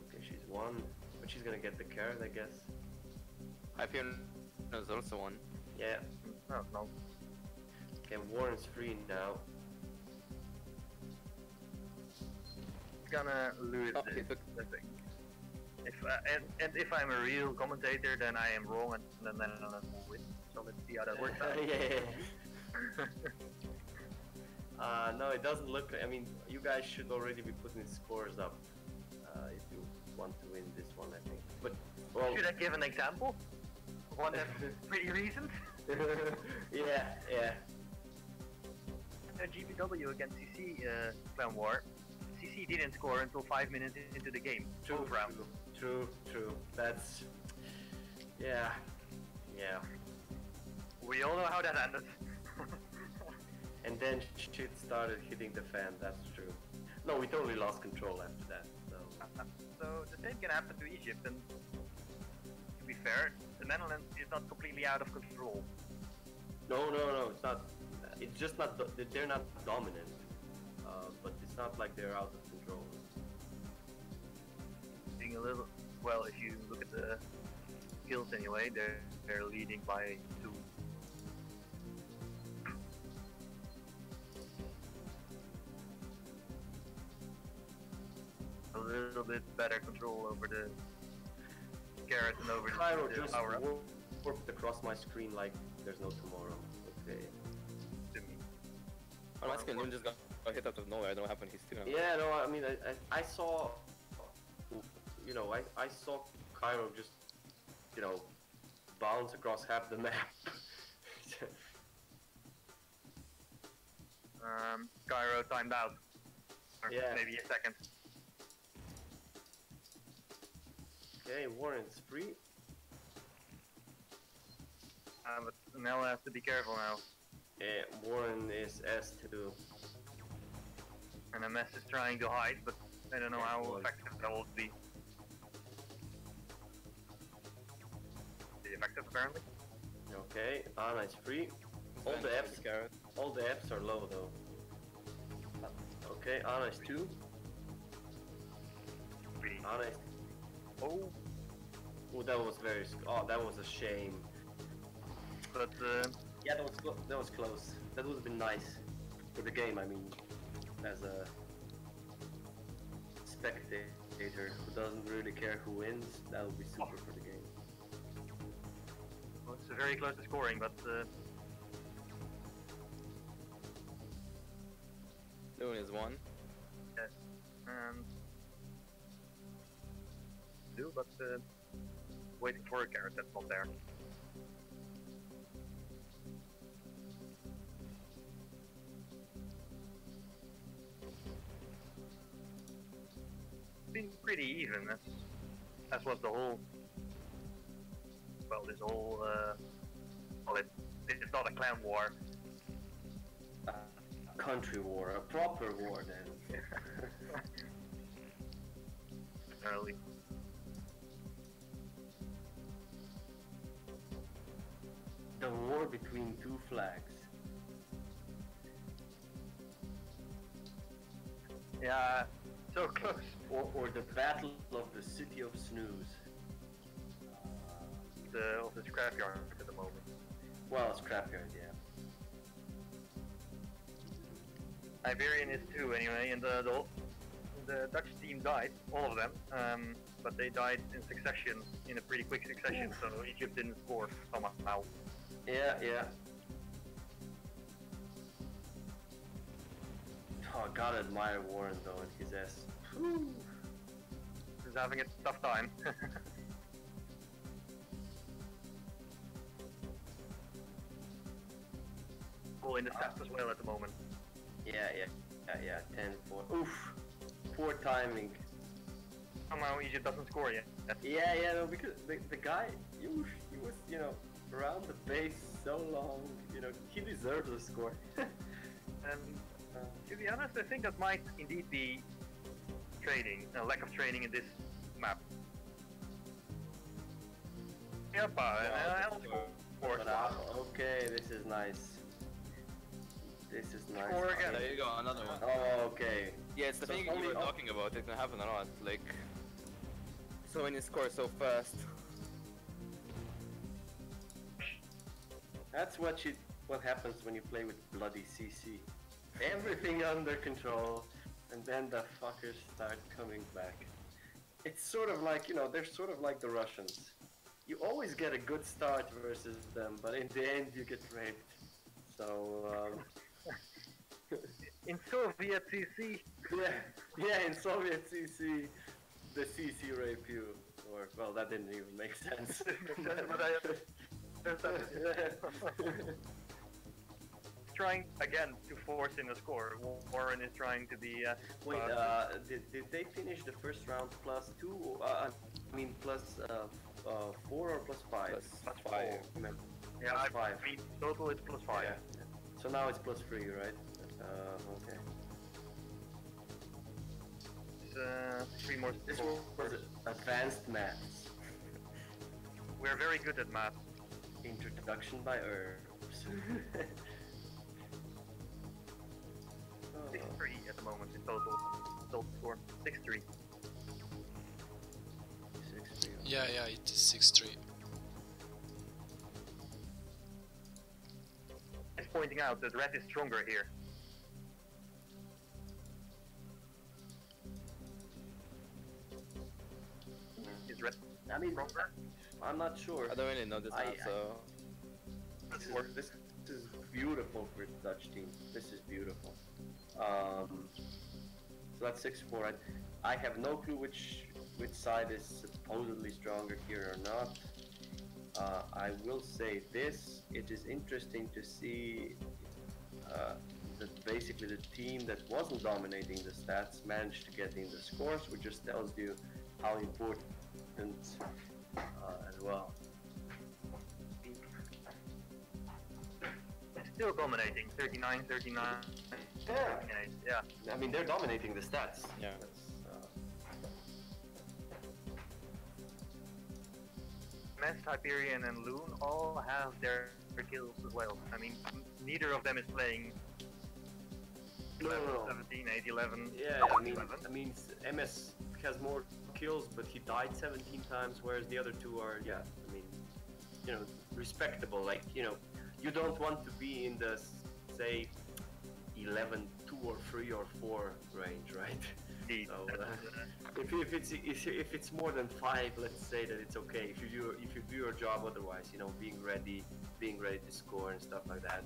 Okay, she's 1, but she's gonna get the carrot, I guess. Hyperion is also one. Yeah. No. Okay, Warren's free now. He's gonna lose Oh, this, he took- I think. And if I'm a real commentator, then I am wrong, and then Netherlands will win. So let's see how that works out. Yeah. No, it doesn't look. I mean, you guys should already be putting scores up if you want to win this one, I think. But well, Should I give an example? One that's pretty recent. yeah. GBW against CC Clan War. CC didn't score until 5 minutes into the game. Both rounds. True. That's yeah. We all know how that ended. And then shit started hitting the fan. That's true. No, we totally lost control after that. So So the same can happen to Egypt, and to be fair, the Netherlands is not completely out of control. no, it's not. It's just not. They're not dominant, but it's not like they're out of control. Being a little, well, if you look at the kills anyway, they're leading by 2. A little bit better control over the carrot and over Cairo the just power up warped across my screen like there's no tomorrow. Okay. to me. On my screen, Loon just got hit out of nowhere. I don't know what happened. He's still. Yeah, no, I mean, I saw, I saw Cairo just, bounce across half the map. Cairo timed out. Or Yeah. maybe a second. Okay, Warren's free. But Nella has to be careful now. Yeah, Warren is S2. And MS is trying to hide, but I don't know how effective that will be. apparently. Okay, Ana is free. All Sven the for Fs, carrot. all the Fs are low though. Okay, Ana is 2. Really. Ana is. Oh, Oh, that was very. Oh, that was a shame. but Yeah, that was close. That would have been nice for the game. I mean, as a spectator who doesn't really care who wins, that would be super for the game. well, it's very close to scoring, but Loon is 1. yes. Do, but waiting for a carrot that's not there. Been pretty even, as was the whole. Well, this whole. Well, it's not a clan war. A country war, a proper war then. Early. The war between two flags. Yeah, so close. Or the battle of the city of snooze. Of the scrapyard at the moment. Well, scrapyard, yeah. Iberian is 2 anyway, and the Dutch team died, all of them, but they died in succession, in a pretty quick succession, so Egypt didn't score somehow. Yeah, yeah. Oh, gotta admire Warren though and his ass. He's having a tough time. Well, in the stats as well at the moment. Yeah, 10-4. Oof! Poor timing. Somehow Egypt doesn't score yet. Yeah, no, because the guy, he was, you know, around the base so long, you know, he deserves a score. And to be honest, I think that might indeed be training, a lack of training in this map. Yep, I'll score. Okay, this is nice. This is nice. Score again. There you go, another one. Oh, okay. Yeah, it's the So thing only you were up- talking about. It can happen a lot. Like, so when you score so fast. That's what happens when you play with bloody CC. Everything under control, and then the fuckers start coming back. It's sort of like, you know, they're sort of like the Russians. You always get a good start versus them, but in the end you get raped. So, In Soviet CC. yeah, in Soviet CC, the CC rape you. Or, well, that didn't even make sense. But trying again to force in a score. Warren is trying to be. Wait, did they finish the first round +2? I mean, +4 or +5? Plus 5. yeah, plus I 5. mean, total it's +5. Yeah. So now it's +3, right? Okay. It's 3 more. This was advanced maths. We're very good at math. Introduction by herbs. 6-3 at the moment in total. Total score 6-3. 6-3. Yeah, it is 6-3. Just pointing out that red is stronger here. Is red I mean, stronger? I'm not sure. I don't really know this map, so. This is beautiful for the Dutch team. This is beautiful. So that's 6-4. Right? I have no clue which side is supposedly stronger here or not. I will say this: it is interesting to see that basically the team that wasn't dominating the stats managed to get in the scores, which just tells you how important as well. Still dominating, 39, 39. Yeah. I mean, they're dominating the stats. Yeah. MS, Hyperion, and Loon all have their kills as well. I mean, neither of them is playing No, 17, 8, 11. Yeah, 11. I mean, MS has more kills, but he died 17 times, whereas the other two are, yeah, I mean, you know, respectable. Like, you know, you don't want to be in the, say, 11, 2 or 3 or 4 range, right? Indeed. So, if it's more than 5, let's say that it's okay. If you do your job otherwise, you know, being ready to score and stuff like that.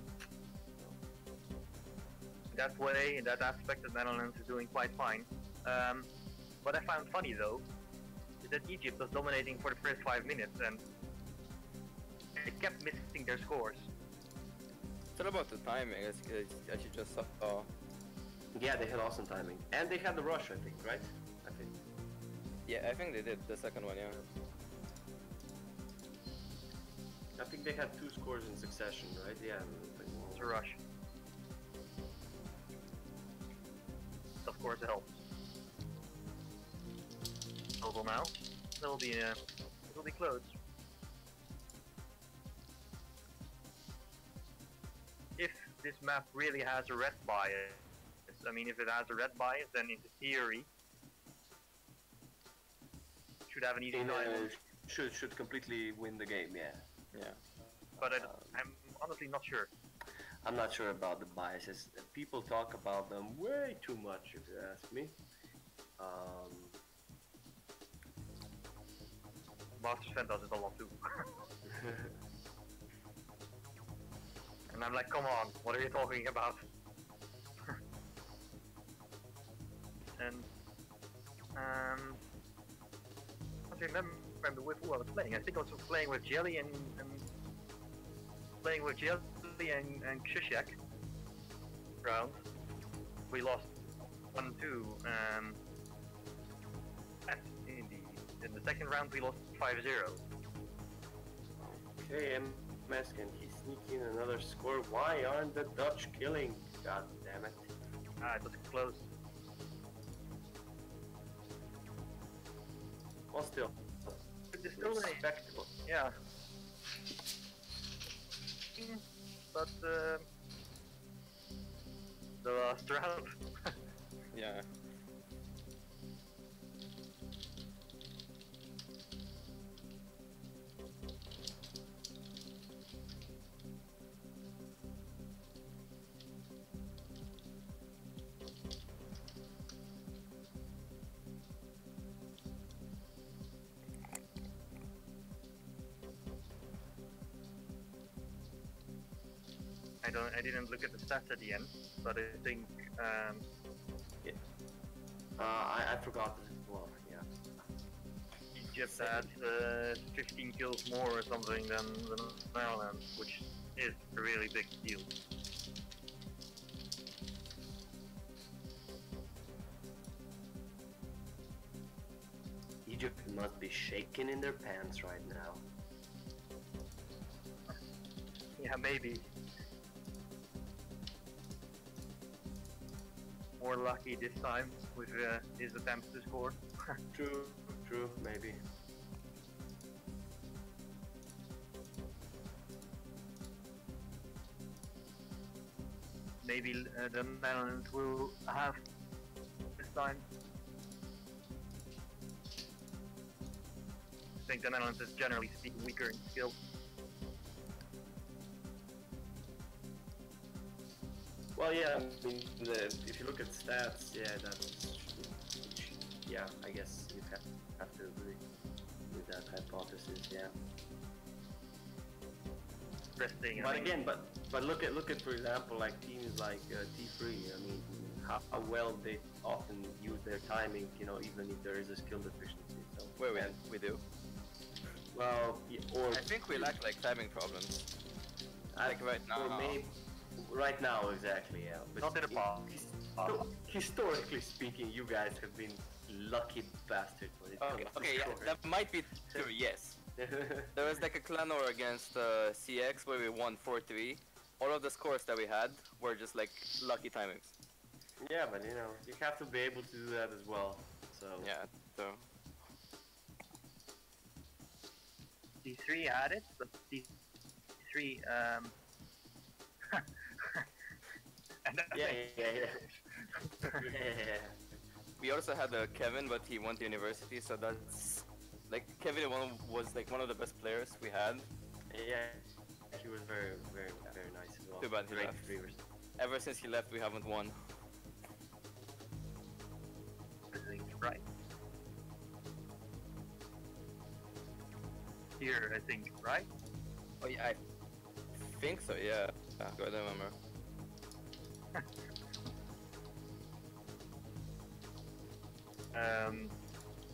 That way, in that aspect, the Netherlands is doing quite fine. What I found funny though, is that Egypt was dominating for the first 5 minutes and they kept missing their scores. It's all about the timing, as you just saw. Yeah, they had awesome timing, and they had the rush, I think, right? I think. Yeah, I think they did the second one, yeah. I think they had 2 scores in succession, right? Yeah. It's a rush. Of course, it helps. Total now. It'll be close. If this map really has a red bias, I mean, if it has a red bias, then in theory, should have an easy time. Should completely win the game, yeah. Yeah. But I'm honestly not sure. I'm not sure about the biases. People talk about them way too much, if you ask me. Master Sven does it a lot too. And I'm like, come on, what are you talking about? And I don't remember with who I was playing. I think I was playing with Jelly and Krzysiek round. We lost 1-2. In the second round we lost 5-0. Okay, MS, can he sneak in another score? Why aren't the Dutch killing? God damn it. It was close. Well, still. It's still respectable. Yeah. But the last round. Yeah. I didn't look at the stats at the end, but I think I forgot this as well. Yeah. Egypt had 15 kills more or something than the Netherlands, which is a really big deal. Egypt must be shaking in their pants right now. Yeah, maybe. More lucky this time with his attempts to score. True, maybe. Maybe the Netherlands will have this time. I think the Netherlands is generally speaking weaker in skill. Well, yeah, I mean, if you look at stats, yeah, I guess you have to agree with that hypothesis, yeah. Interesting. But again, but look at for example, like teams like T3. I mean, how well they often use their timing, you know, even if there is a skill deficiency. So we do. Well, or I think we lack like timing problems. Like right now. Or maybe, right now, exactly, yeah. But Not in the past. Historically speaking, you guys have been lucky bastards when it comes to Okay, yeah, scoring. that might be true, yes. There was like a clan war against CX where we won 4-3. All of the scores that we had were just like lucky timings. Yeah, but you know, you have to be able to do that as well. So Yeah, so T3 had it, but T3 and that's Yeah, it. yeah. We also had Kevin, but he went to university, so that's like Kevin was like one of the best players we had. Yeah, he was very, very, very nice as well. Too bad he Great left. receivers. Ever since he left, we haven't won. I think, right? Here, I think, right? Oh yeah, I think so. Yeah, I don't remember.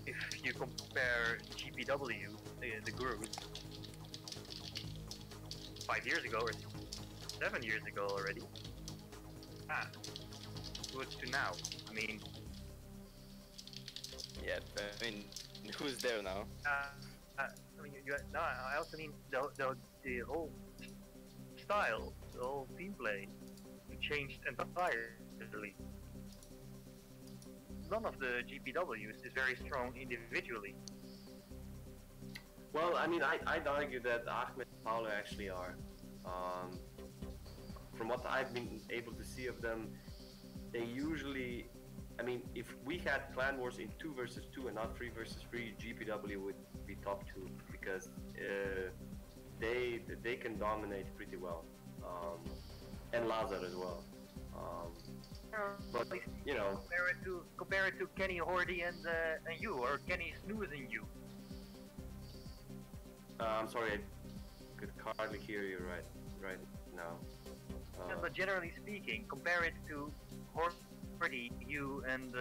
If you compare GPW, the group, 5 years ago or 7 years ago already, to now. I mean, Yeah, I mean, who's there now? I mean, no, I also mean the whole style, the whole team play changed entirely. None of the GPWs is very strong individually. Well, I mean, I'd argue that Ahmed and Paolo actually are. From what I've been able to see of them, they usually, I mean, if we had Clan Wars in 2 versus 2 and not 3 versus 3, GPW would be top 2 because they can dominate pretty well, and Lazar as well. But you know, compare it to Kenny Hordy and you, or Kenny Snooze and you. I'm sorry, I could hardly hear you right now. But generally speaking, compare it to Hordy, you, and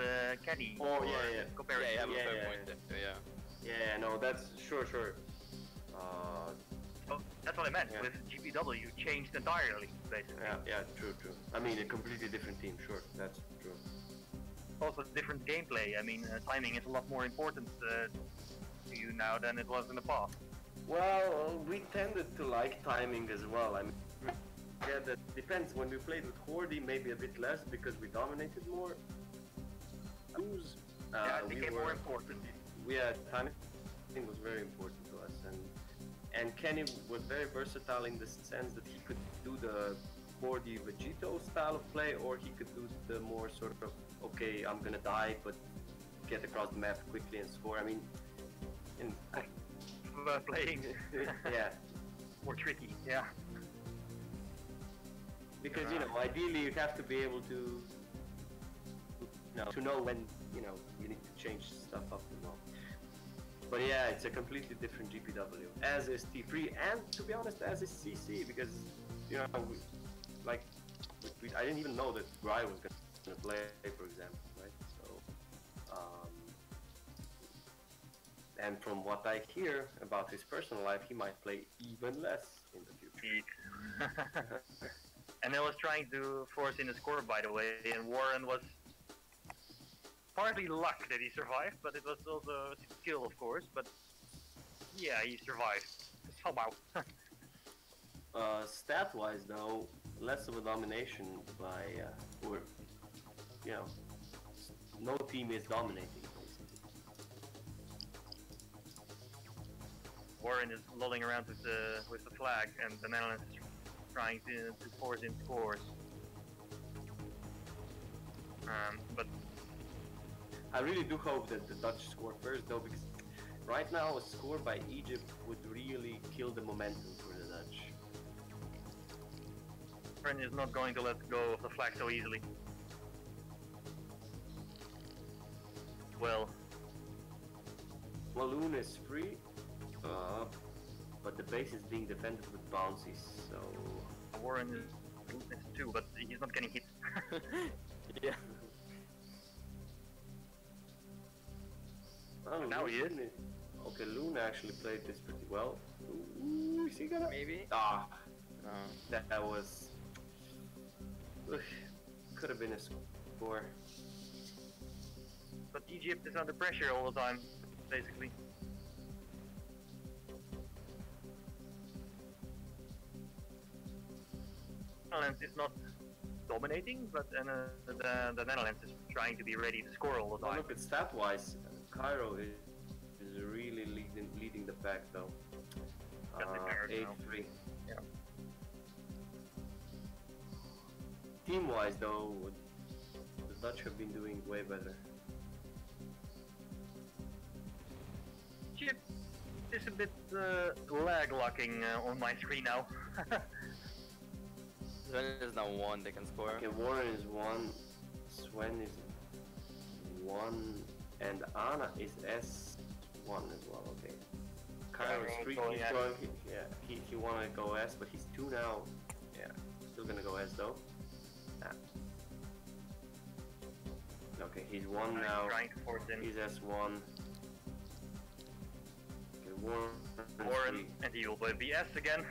Kenny. Oh, or yeah. Compare Yeah, it you have to, a fair yeah. point there. Yeah. Yeah, no, that's sure. Oh, that's what I meant. Yeah. With GPW, changed entirely, basically. Yeah, true. I mean, a completely different team, sure, that's true. Also, different gameplay. I mean, timing is a lot more important to you now than it was in the past. Well, we tended to like timing as well. I mean, yeah, that depends. When we played with Hordy, maybe a bit less because we dominated more. Yeah, it became more important. Yeah, timing was very important to us, and Kenny was very versatile in the sense that he could do the Hordy Vegito style of play, or he could do the more sort of, okay, I'm gonna die, but get across the map quickly and score. I mean, Playing yeah. more tricky. Yeah. Because ideally you have to be able to know when you need to change stuff up as well. But yeah, it's a completely different GPW, as is T3, and to be honest, as is CC, because I didn't even know that Gry was gonna play, for example, right? So, and from what I hear about his personal life, he might play even less in the future. And I was trying to force in a score, by the way, and Warren was partly luck that he survived, but it was also skill, of course. But yeah, he survived somehow. Stat-wise, though, less of a domination by, no team is dominating. Warren is lolling around with the flag, and the Netherlands is trying to force in scores. But I really do hope that the Dutch score first, though, because right now a score by Egypt would really kill the momentum for the Dutch. Warren is not going to let go of the flag so easily. Well, Walloon is free, but the base is being defended with bouncies, so... Warren is too, but he's not getting hit. Yeah. Oh, Now he is. Okay, Loon actually played this pretty well. Ooh, is he gonna... Maybe. Ah, No. that was... Could have been a score. But Egypt is under pressure all the time, basically. Netherlands is not dominating, but the Netherlands is trying to be ready to score all the Well, time. look at stat-wise, Cairo is really leading the pack, though. Got the carrot now. 8-3. Yeah. Team-wise, though, the Dutch have been doing way better. Chip is a bit lag locking on my screen now. Sven is now 1, they can score. Okay, Warren is 1, Sven is 1, and Anna is S1 as well. Okay. Cairo is 3. going He's S. going. Yeah, he wanted to go S, but he's 2 now. Yeah, still gonna go S though. Ah. Okay, he's 1 now. I'm trying to force in He's S1. Okay, Warren. Warren, and he will be S again.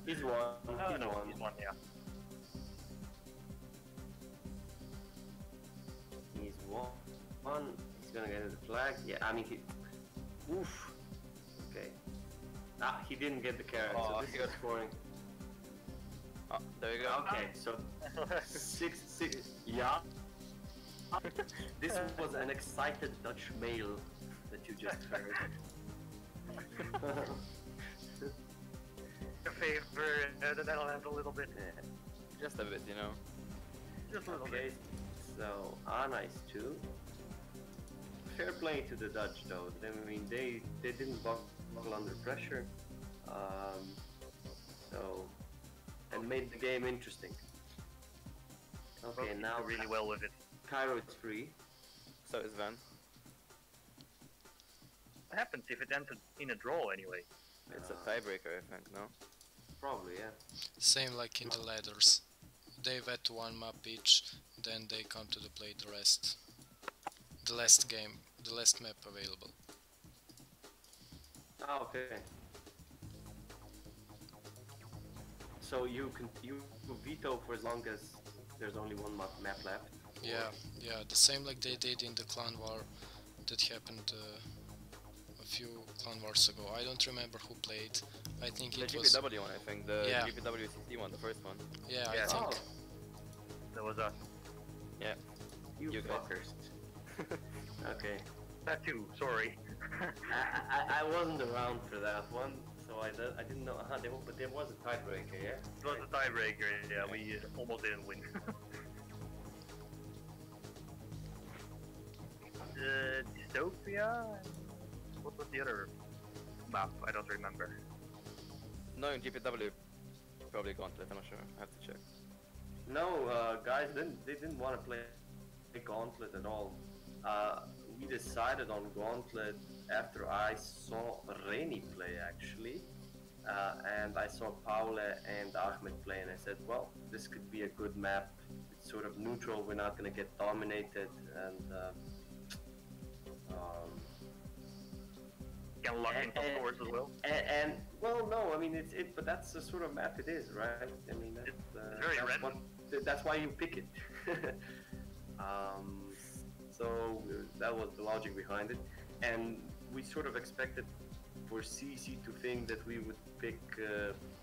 He's 1. Oh, He's no, 1. he's 1, yeah. He's 1. He's gonna get the flag. Yeah, I mean he. Oof. Okay. Ah, he didn't get the carrot, so Oh, this good. is scoring. Oh, there you go. Okay, so 6-6. Yeah. This was an excited Dutch male that you just heard. Favor the Netherlands a little bit. Just a bit, you know. Just a little Okay, bit. so Anna is 2. Fair play to the Dutch though. I mean, they didn't buckle under pressure. So, and made the game interesting. Okay, Both now do really well with it. Cairo is 3. So is Van. What happens if it ends in a draw anyway? It's a tiebreaker, I think, no? Probably, yeah. Same like in the ladders. They vet 1 map each, then they come to the play the rest. The last game, the last map available. Ah, okay. So you veto for as long as there's only 1 map left. Yeah, the same like they did in the clan war that happened a few clan wars ago. I don't remember who played. I think The it was. GPW one, I think. The Yeah. GPWCC one, the first one. Yeah, Yeah. I think. Oh, That was us. you You guys. fuckers. Okay. That too, sorry. I wasn't around for that one, so I didn't know. But there was a tiebreaker, yeah. It was a tiebreaker, yeah, we almost didn't win. Dystopia? What was the other map? I don't remember. No, in GPW, probably Gauntlet, I'm not sure. I have to check. No, guys, they didn't want to play Gauntlet at all. We decided on Gauntlet after I saw Reni play, actually. And I saw Paule and Ahmed play, and I said, well, this could be a good map. It's sort of neutral, we're not going to get dominated, and Can lock in some scores as well. and well, no, I mean but that's the sort of map it is, right? I mean, that's, very that's random. that's why you pick it. So that was the logic behind it, and we sort of expected for CC to think that we would pick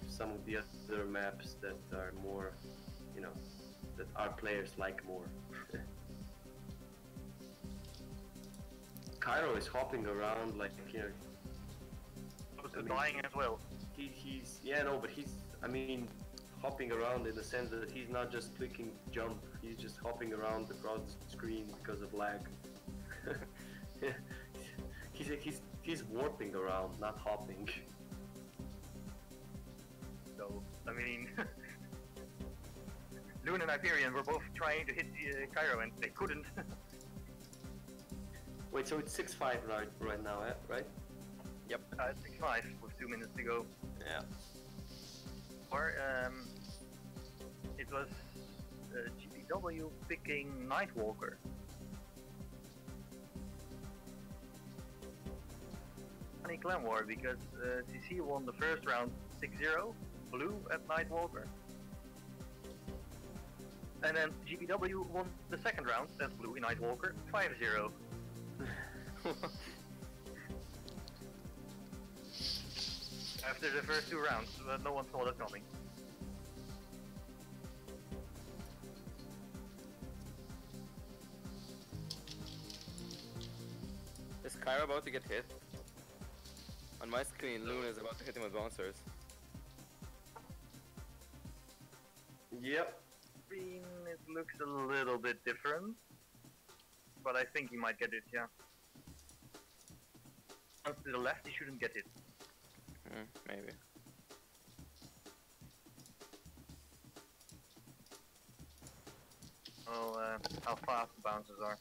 some of the other maps that are more, you know, that our players like more. Cairo is hopping around like, you know, I was dying as well. he's yeah, no, but he's, I mean, hopping around in the sense that he's not just clicking jump, he's just hopping around across the screen because of lag. He's warping around, not hopping. So, I mean, Loon and Hyperion were both trying to hit Cairo and they couldn't. Wait, so it's 6-5 right now, right? Yep. 6-5 with 2 minutes to go. Yeah. Or, it was GPW picking Nightwalker. Funny clan war because CC won the first round 6-0, blue at Nightwalker. And then GPW won the second round, that's blue in Nightwalker, 5-0. After the first 2 rounds, no one saw that coming. Is Kyra about to get hit? On my screen, Loon is about to hit him with bouncers. Yep. Green, it looks a little bit different. But I think he might get it, yeah. Once to the left, he shouldn't get it. Maybe. Well, how fast the bounces are.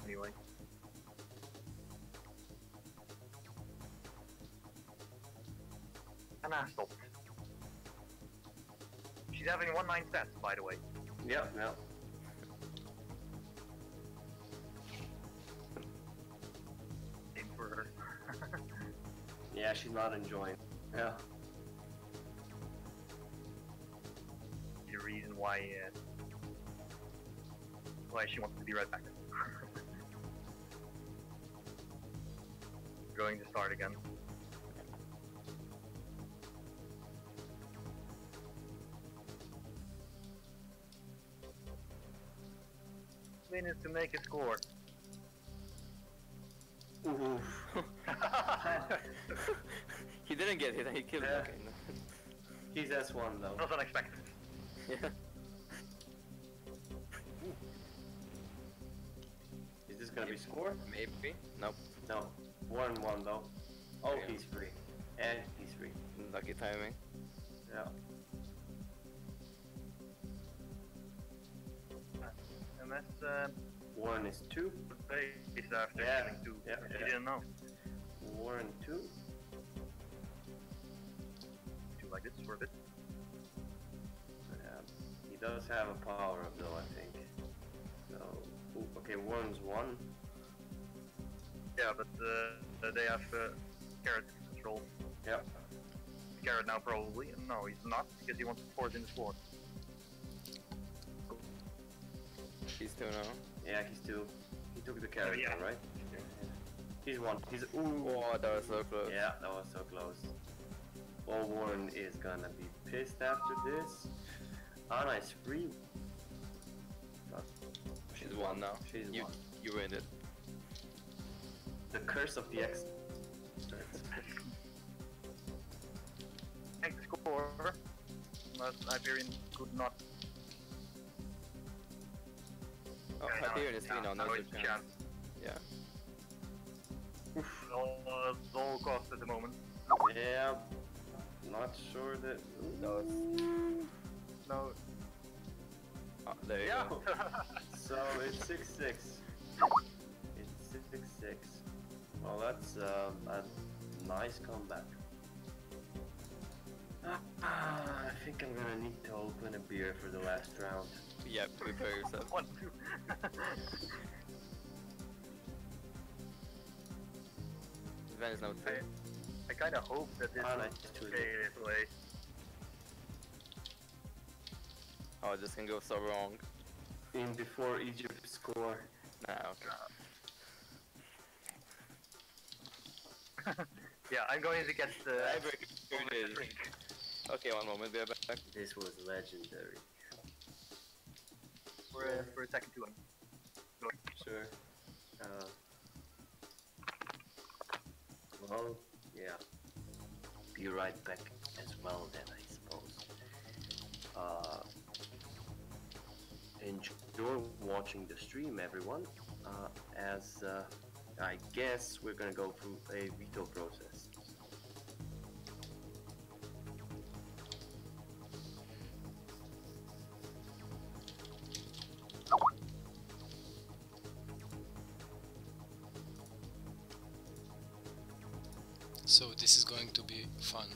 Anyway. Anna stopped. She's having 1-9 stats, by the way. Yep. Yep. Same for her. Yeah, she's not enjoying. Yeah. The reason why she wants to be right back. Going to start again. Minutes to make a score. Oof. He didn't get hit, he killed him. Yeah. Okay, no. He's S1 though. Not unexpected. Yeah. Is this gonna be score? Maybe. Nope. No. 1-1 though. Oh, Yeah. he's free. And he's free. Lucky timing. Yeah. And that's Warren is 2. base after Yeah. killing 2. Yeah, She yeah. didn't know. Warren 2. Do like this for a bit. He does have a power up though, I think. So, ooh, okay, Warren's 1. Yeah, but they have Carrot control. Yep. Carrot now probably. No, he's not because he wants to force in the sword. He's 2 now. Yeah, he's 2. He took the carrot, Yeah. right? He's 1. He's ooh. Oh, that was so close. Yeah, that was so close. Oh, Warren is gonna be pissed after this. Anna is free. But She's 1 now. She's you, 1. You win it. The curse of the X. Make the score. But Hyperion could not. Oh, Yeah, Hyperion is 3 now, no it's chance. chance. Yeah. All cost at the moment. Yeah, not sure that. No. No. Oh, there you Yeah. go. So it's 6-6. It's 6-6. Well, that's a nice comeback. I think I'm gonna need to open a beer for the last round. Yeah, prepare yourself. 1-2. Sven is now 2. I kind of hope that this Anna will is 2. stay this way. Oh, this can go so wrong. In before Egypt score. Nah, okay. Yeah, I'm going to get the Tiebreaker it is. drink. Okay, one moment, be back. This was legendary. For a second to one. Sure. Well, yeah. Be right back as well then, I suppose. Enjoy watching the stream, everyone. As I guess we're gonna go through a veto process. So this is going to be fun.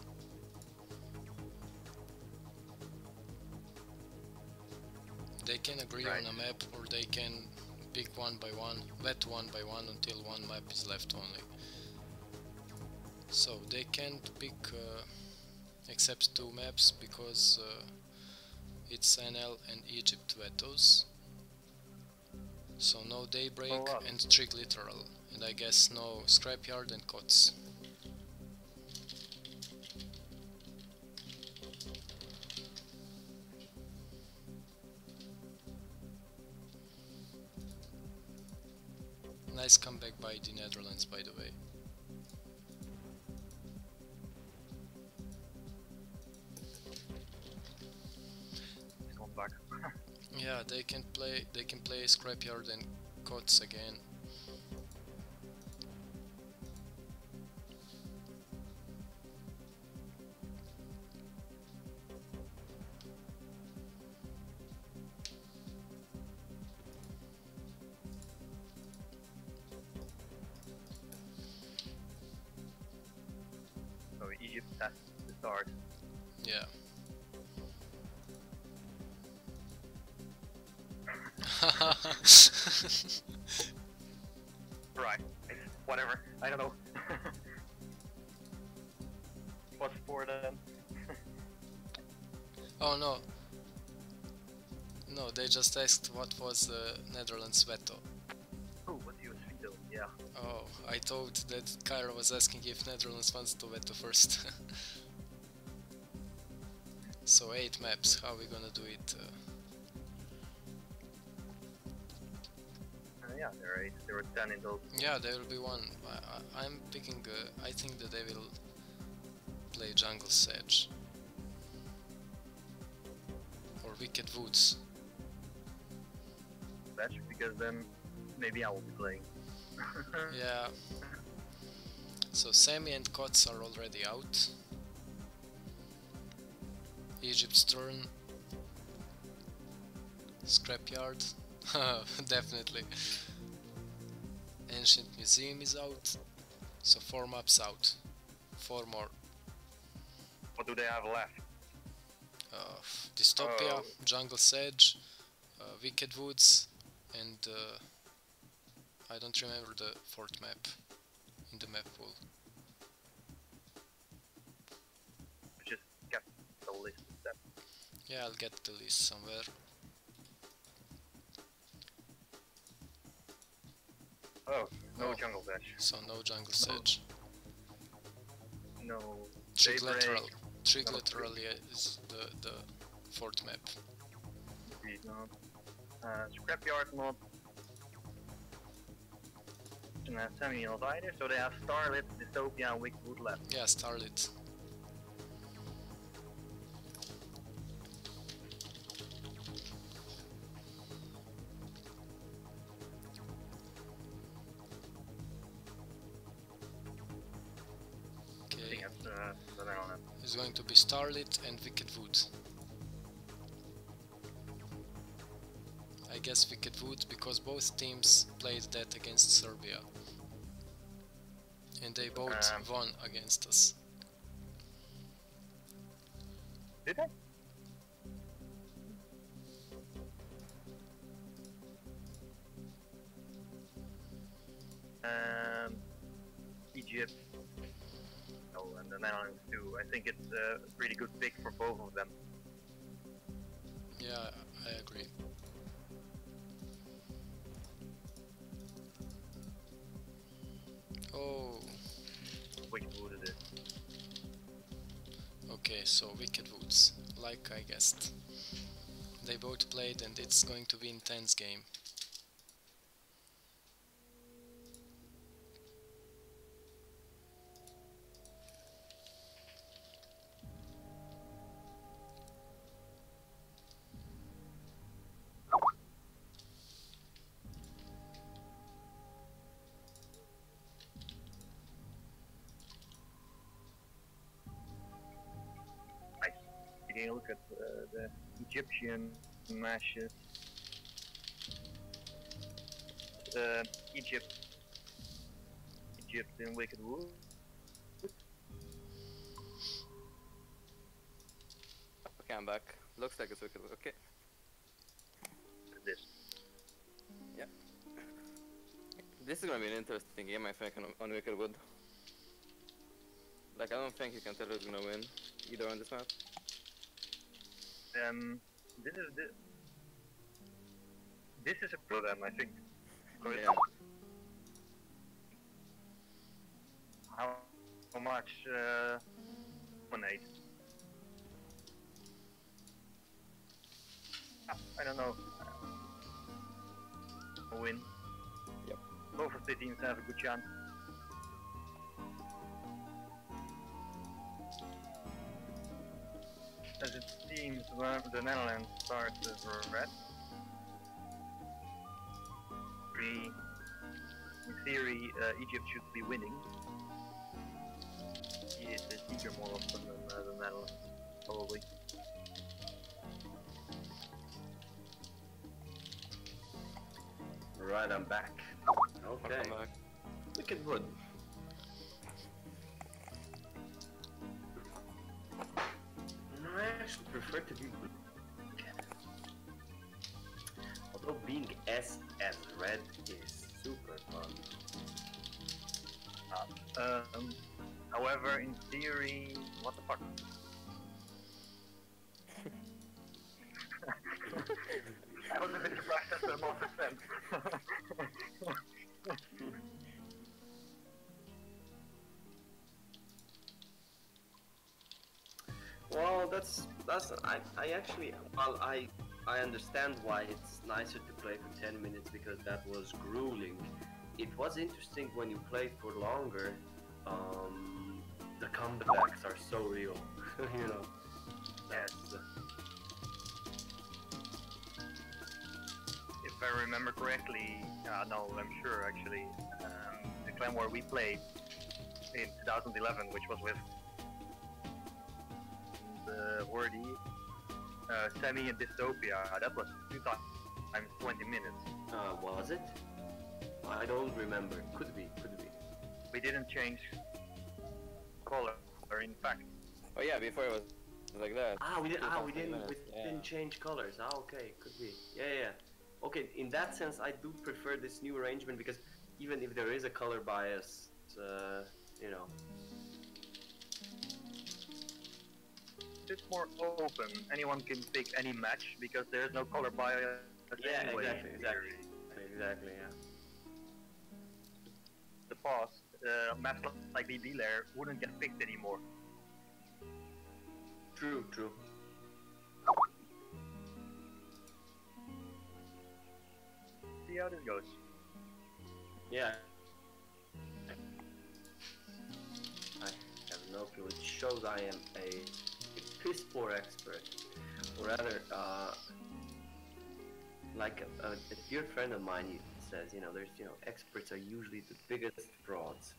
They can agree Right. on a map, or they can pick one by one, vet one by one until one map is left only. So they can't pick except 2 maps because it's NL and Egypt vetos. So no Daybreak Oh, wow. and Trig Literal, and I guess no Scrapyard and Cots. Nice comeback by the Netherlands, by the way. He's gone back. Yeah, they can play Scrapyard and Cots again. So Egypt has to start. Yeah. Right. Whatever. I don't know. What's for them? Oh no. No, they just asked what was the Netherlands veto. Oh, what's US veto? Yeah. Oh, I thought that Kyra was asking if Netherlands wants to veto first. So 8 maps, how we gonna do it? Yeah, there are 8. There were 10 in total. Yeah, there will be one. I'm picking. I think that they will play Jungle Sage or Wicked Woods. Match, because then maybe I will be playing. Yeah. So Semi and Cots are already out. Egypt's turn. Scrapyard. Definitely. Ancient Museum is out. So 4 maps out. 4 more. What do they have left? Dystopia, Oh. Jungle Sage, Wicked Woods, and I don't remember the 4th map in the map pool. Just get the list of them. Yeah, I'll get the list somewhere. Oh, no Oh. jungle dash. So no Jungle Sage. No. Triglateral. Daybreak. Triglateral is the 4th map. Indeed not. Scrapyard not. And Semi not either, so they have Starlit, Dystopia, and Wicked Wood left. Yeah, Starlit. I think Okay, that's the Netherlands. it's going to be Starlit and Wicked Wood. I guess Wicked Wood because both teams played that against Serbia. And they both won against us. Did they? Egypt. Oh, and the Netherlands too. I think it's a pretty good pick for both of them. Yeah, I agree. Oh, Wicked Wood it is. okay, so Wicked Woods, like I guessed. They both played and it's going to be intense game. Taking a look at the Egyptian matches. Egypt in Wicked Wood. Okay, I'm back. Looks like it's Wicked. Okay. This. This is gonna be an interesting game, I think, on Wicked Wood. Like, I don't think you can tell who's gonna win, either on this map. This is a problem, I think. Because Yeah. how much dominate? I don't know. A win. both of the teams have a good chance. As it seems, the Netherlands starts with red. In theory, Egypt should be winning. He is the seeker more often than the Netherlands, probably. Right, I'm back. Okay. Welcome back. Look at wood. I actually prefer to be blue. Although being S as red is super fun. However, in theory, what the fuck? I was a bit surprised at the most extent. Well, that's I actually I understand why it's nicer to play for 10 minutes because that was grueling. It was interesting when you played for longer. The comebacks are so real, you know. That's If I remember correctly, no, I'm sure actually, the clan war we played in 2011, which was with the Wordy, Semi and Dystopia, that was 2 times 20 minutes. was it? I don't remember. Could be. We didn't change color, in fact. Oh yeah, before it was like that. We didn't Yeah. change colors. Okay, could be. Yeah. Okay, in that sense, I do prefer this new arrangement because even if there is a color bias, you know. It's more open. Anyone can pick any match because there's no color bias Yeah, anyway. exactly. Yeah. The past, maps like BB Lair wouldn't get picked anymore. True. See how this goes. Yeah. I have no clue. It shows I am a piss poor expert, or rather, like a dear friend of mine says, experts are usually the biggest frauds.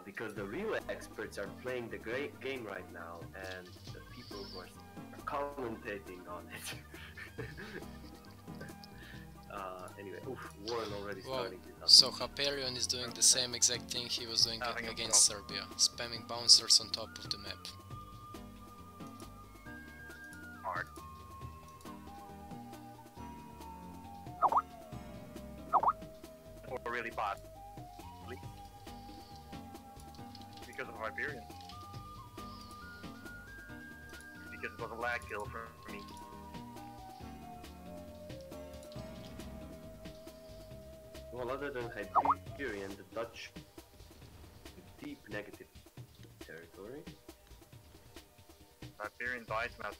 Because the real experts are playing the great game right now, and the people who are commentating on it. Anyway, Warren already Wow. starting to come. So Hyperion is doing the same exact thing he was doing Having a against Serbia, spamming bouncers on top of the map. Hard. Or really bad. Because of Hyperion. Because it was a lag kill for me. Well, other than Hyperion, the Dutch deep negative territory. Hyperion dies map.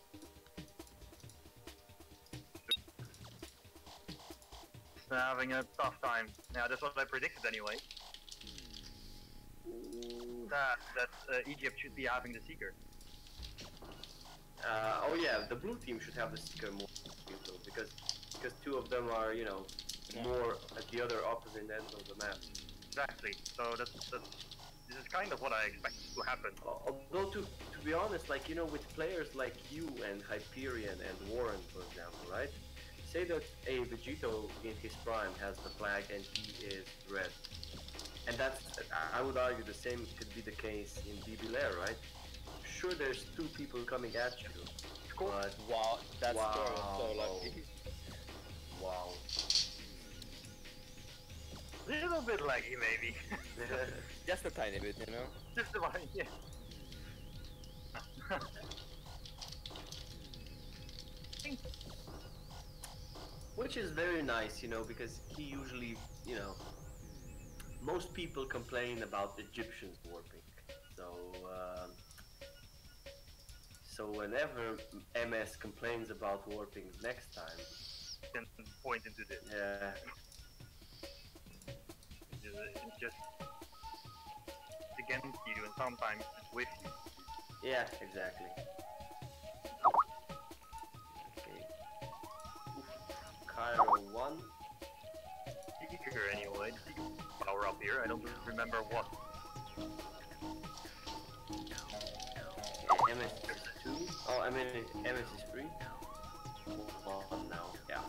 Having a tough time. Yeah, that's what I predicted anyway. That Egypt should be having the Seeker. Oh yeah, the blue team should have the Seeker more because two of them are, more at the other opposite ends of the map. Exactly. So this is kind of what I expected to happen. Although to be honest, with players like you and Hyperion and Warren, for example, right? Say that a Vegito in his prime has the flag and he is red. And I would argue the same could be the case in BB Lair, right? Sure, there's two people coming at you, but Wow, that Wow. score was so lucky. wow. Little bit laggy maybe. Just a tiny bit, you know? Just about, yeah. Which is very nice, because he usually, most people complain about Egyptians warping. So whenever MS complains about warping next time, Can point into this. yeah. It's just against you and sometimes it's with you. Yeah, exactly. Okay. Oof. Cairo 1. Here anyway, power up here. I don't remember what. MS is 2. Oh, I mean, MS is 3. 1 now, yeah.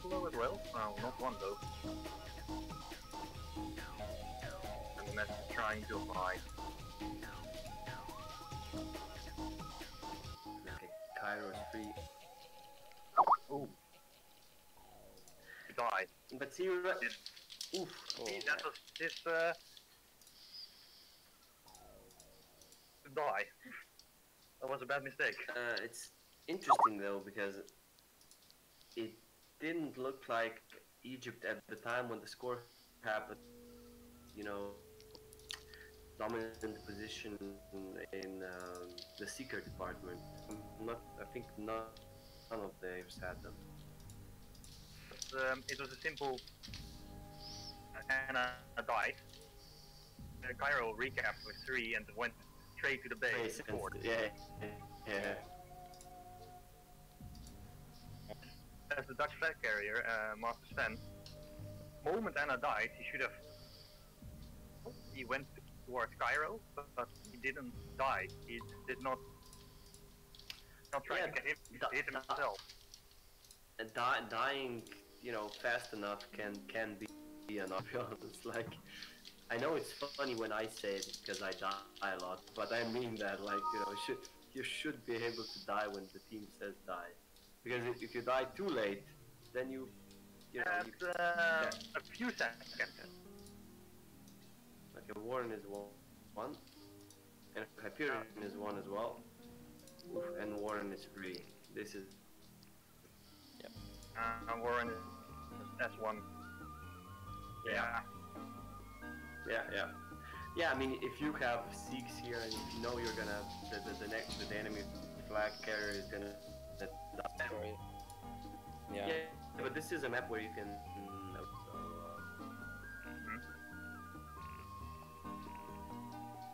Hello as well. Well, not one though. And the mess is trying to apply. Okay, Cairo is 3. Ooh. He died. But see, oof. Oh, See, that was his, die. That was a bad mistake. It's interesting though, because it didn't look like Egypt at the time when the score happened, you know, dominant position in the Seeker department. I think none of the players had them. But, it was a simple and a dive. Cairo recapped with 3 and went straight to the base. Yeah. As the Dutch flag carrier, Master Sven, moment Anna died, he should have. He went towards Cairo, but he didn't die. He did not try to get hit himself. And dying, you know, fast enough can be an option. It's like, I know it's funny when I say it because I die a lot, but I mean that, like, you know, you should be able to die when the team says die. Because if you die too late, then you know, a few seconds. Okay, Warren is 1, and Hyperion is 1 as well. Oof, and Warren is 3. This is... Warren is S1. Yeah, I mean, if you have Sikhs here and if you know you're gonna, the enemy flag carrier is gonna die. Yeah. Yeah, but this is a map where you can...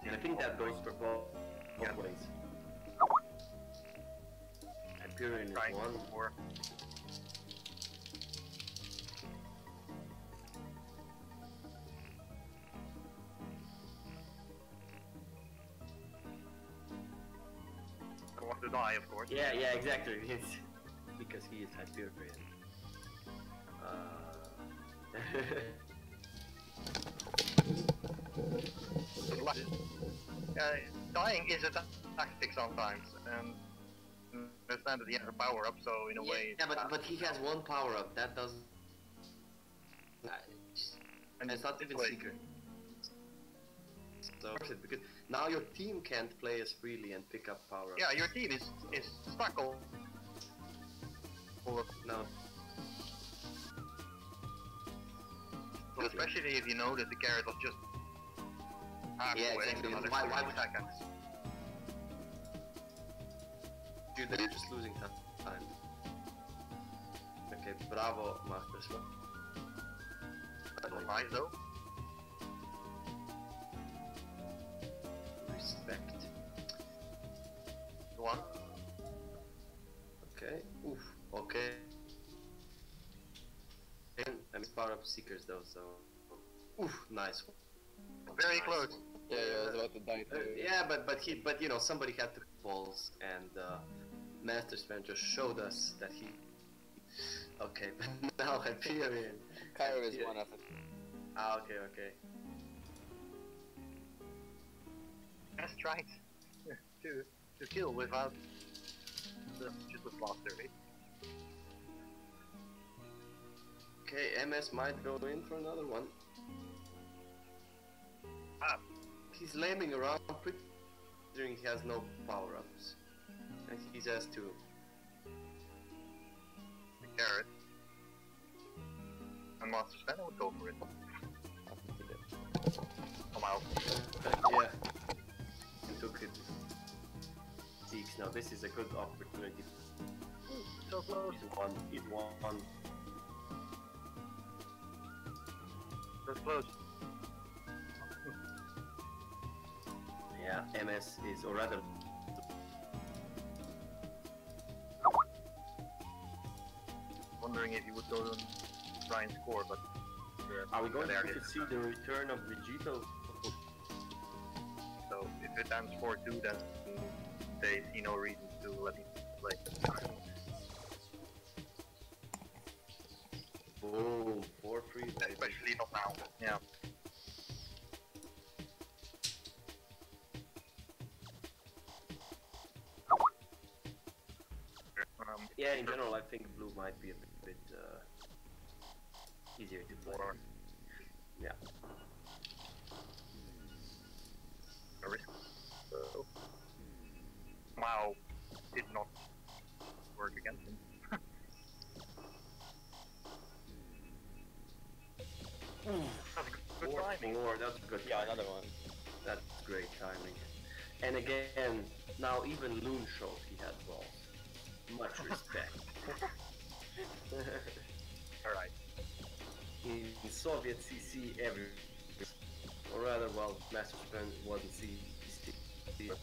And I think that goes for both ways. Hyperion is 1. Want to die, of course. Yeah, exactly. It's because he is Hyperion. Dying is a tactic sometimes, and understand that he has a power up, so in a way. Yeah, but he has 1 power up. That doesn't. And it's not even secret. So because now your team can't play as freely and pick up power up. Yeah, your team is stuck all. No. Well, especially if you know that the carrot was just halfway. Yeah, exactly. Why would seconds? Dude, they're just losing time. Okay, bravo, Master Sven. That was nice though. Respect. 1. Okay. Oof. Okay. And power up Seekers though, so. Oof. Nice one. Very Nice close. one. Yeah, I was about to die too. Yeah, but you know, somebody had to balls, and Master Sven just showed us that he. Okay, but now Hyperion. Cairo is 1 of it. Ah, okay. Let's try to kill without just with blaster, right? Okay, MS might go in for another one. He's lambing around, considering he has no power-ups. And he's S2. The carrot. And Master Sven would go for it. Come out. Yeah. He took it. Six. Now this is a good opportunity. So close. It won. was close. Yeah, MS is, or rather, Wondering if you would go and try and score, but are we going there to it is. see the return of Vegito? So if it ends 4-2, then they see no reason to let me play. Boom, 4-3. Especially not now. Yeah. Yeah, in general, I think blue might be a bit easier to play. Or Yeah. a risk. So, Mao did not work against him. That's good timing. 4-4, that's good. Yeah, timing. another one. That's great timing. And again, now even Loon showed he had balls. Much respect. Alright. In Soviet CC, every, or rather, well, Master Spin wasn't CC, but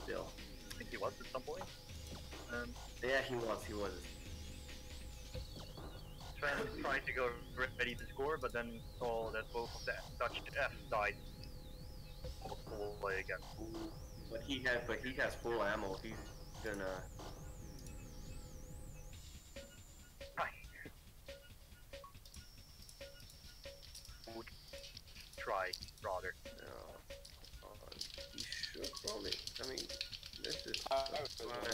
still. I think he was at some point. Yeah, he was. Tried to go ready to score, but then saw that both of the Dutch F died. Full play again. But he has full ammo. He's gonna. Would try rather. He should probably. I mean, this is.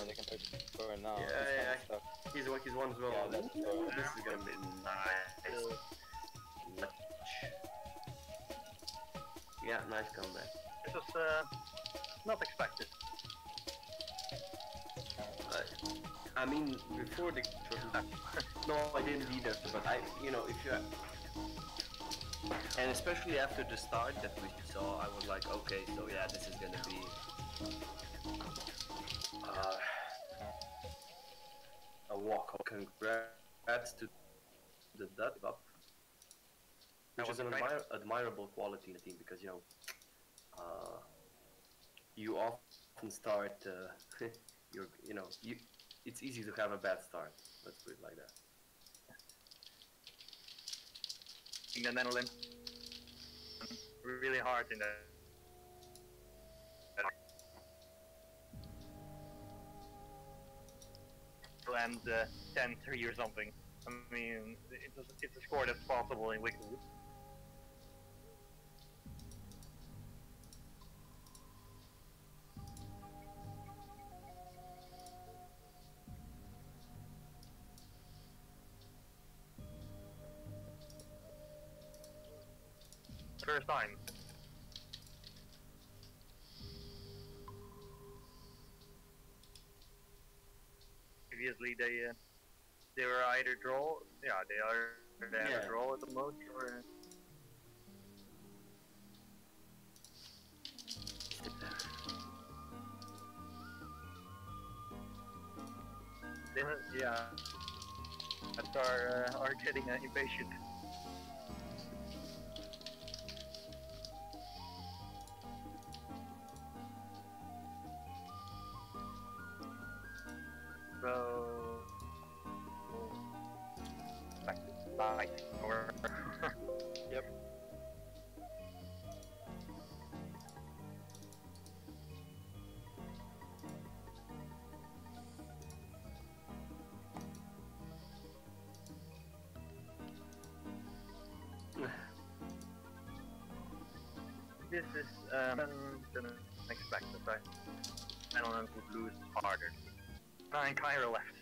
They can play for now. Yeah. He's one as well. Yeah, that's Ooh, this is gonna be nice. Yeah, nice comeback. This was not expected. I mean, before the no, I didn't either. But if you and especially after the start that we saw, I was like, okay, so yeah, this is gonna be a walk. Congrats to the Dutch up, which is an admirable quality in the team because you often start it's easy to have a bad start. Let's put it like that. In the Netherlands, really hard in the. To end 10-3 or something. I mean, it's a score that's possible in Wicklow. First time. Previously, they were either draw. Yeah, they had a draw at the most, or. Yeah, that's are getting impatient. So, back to light or Yep. This is unexpected. I don't know if would lose harder. 9 Cairo left.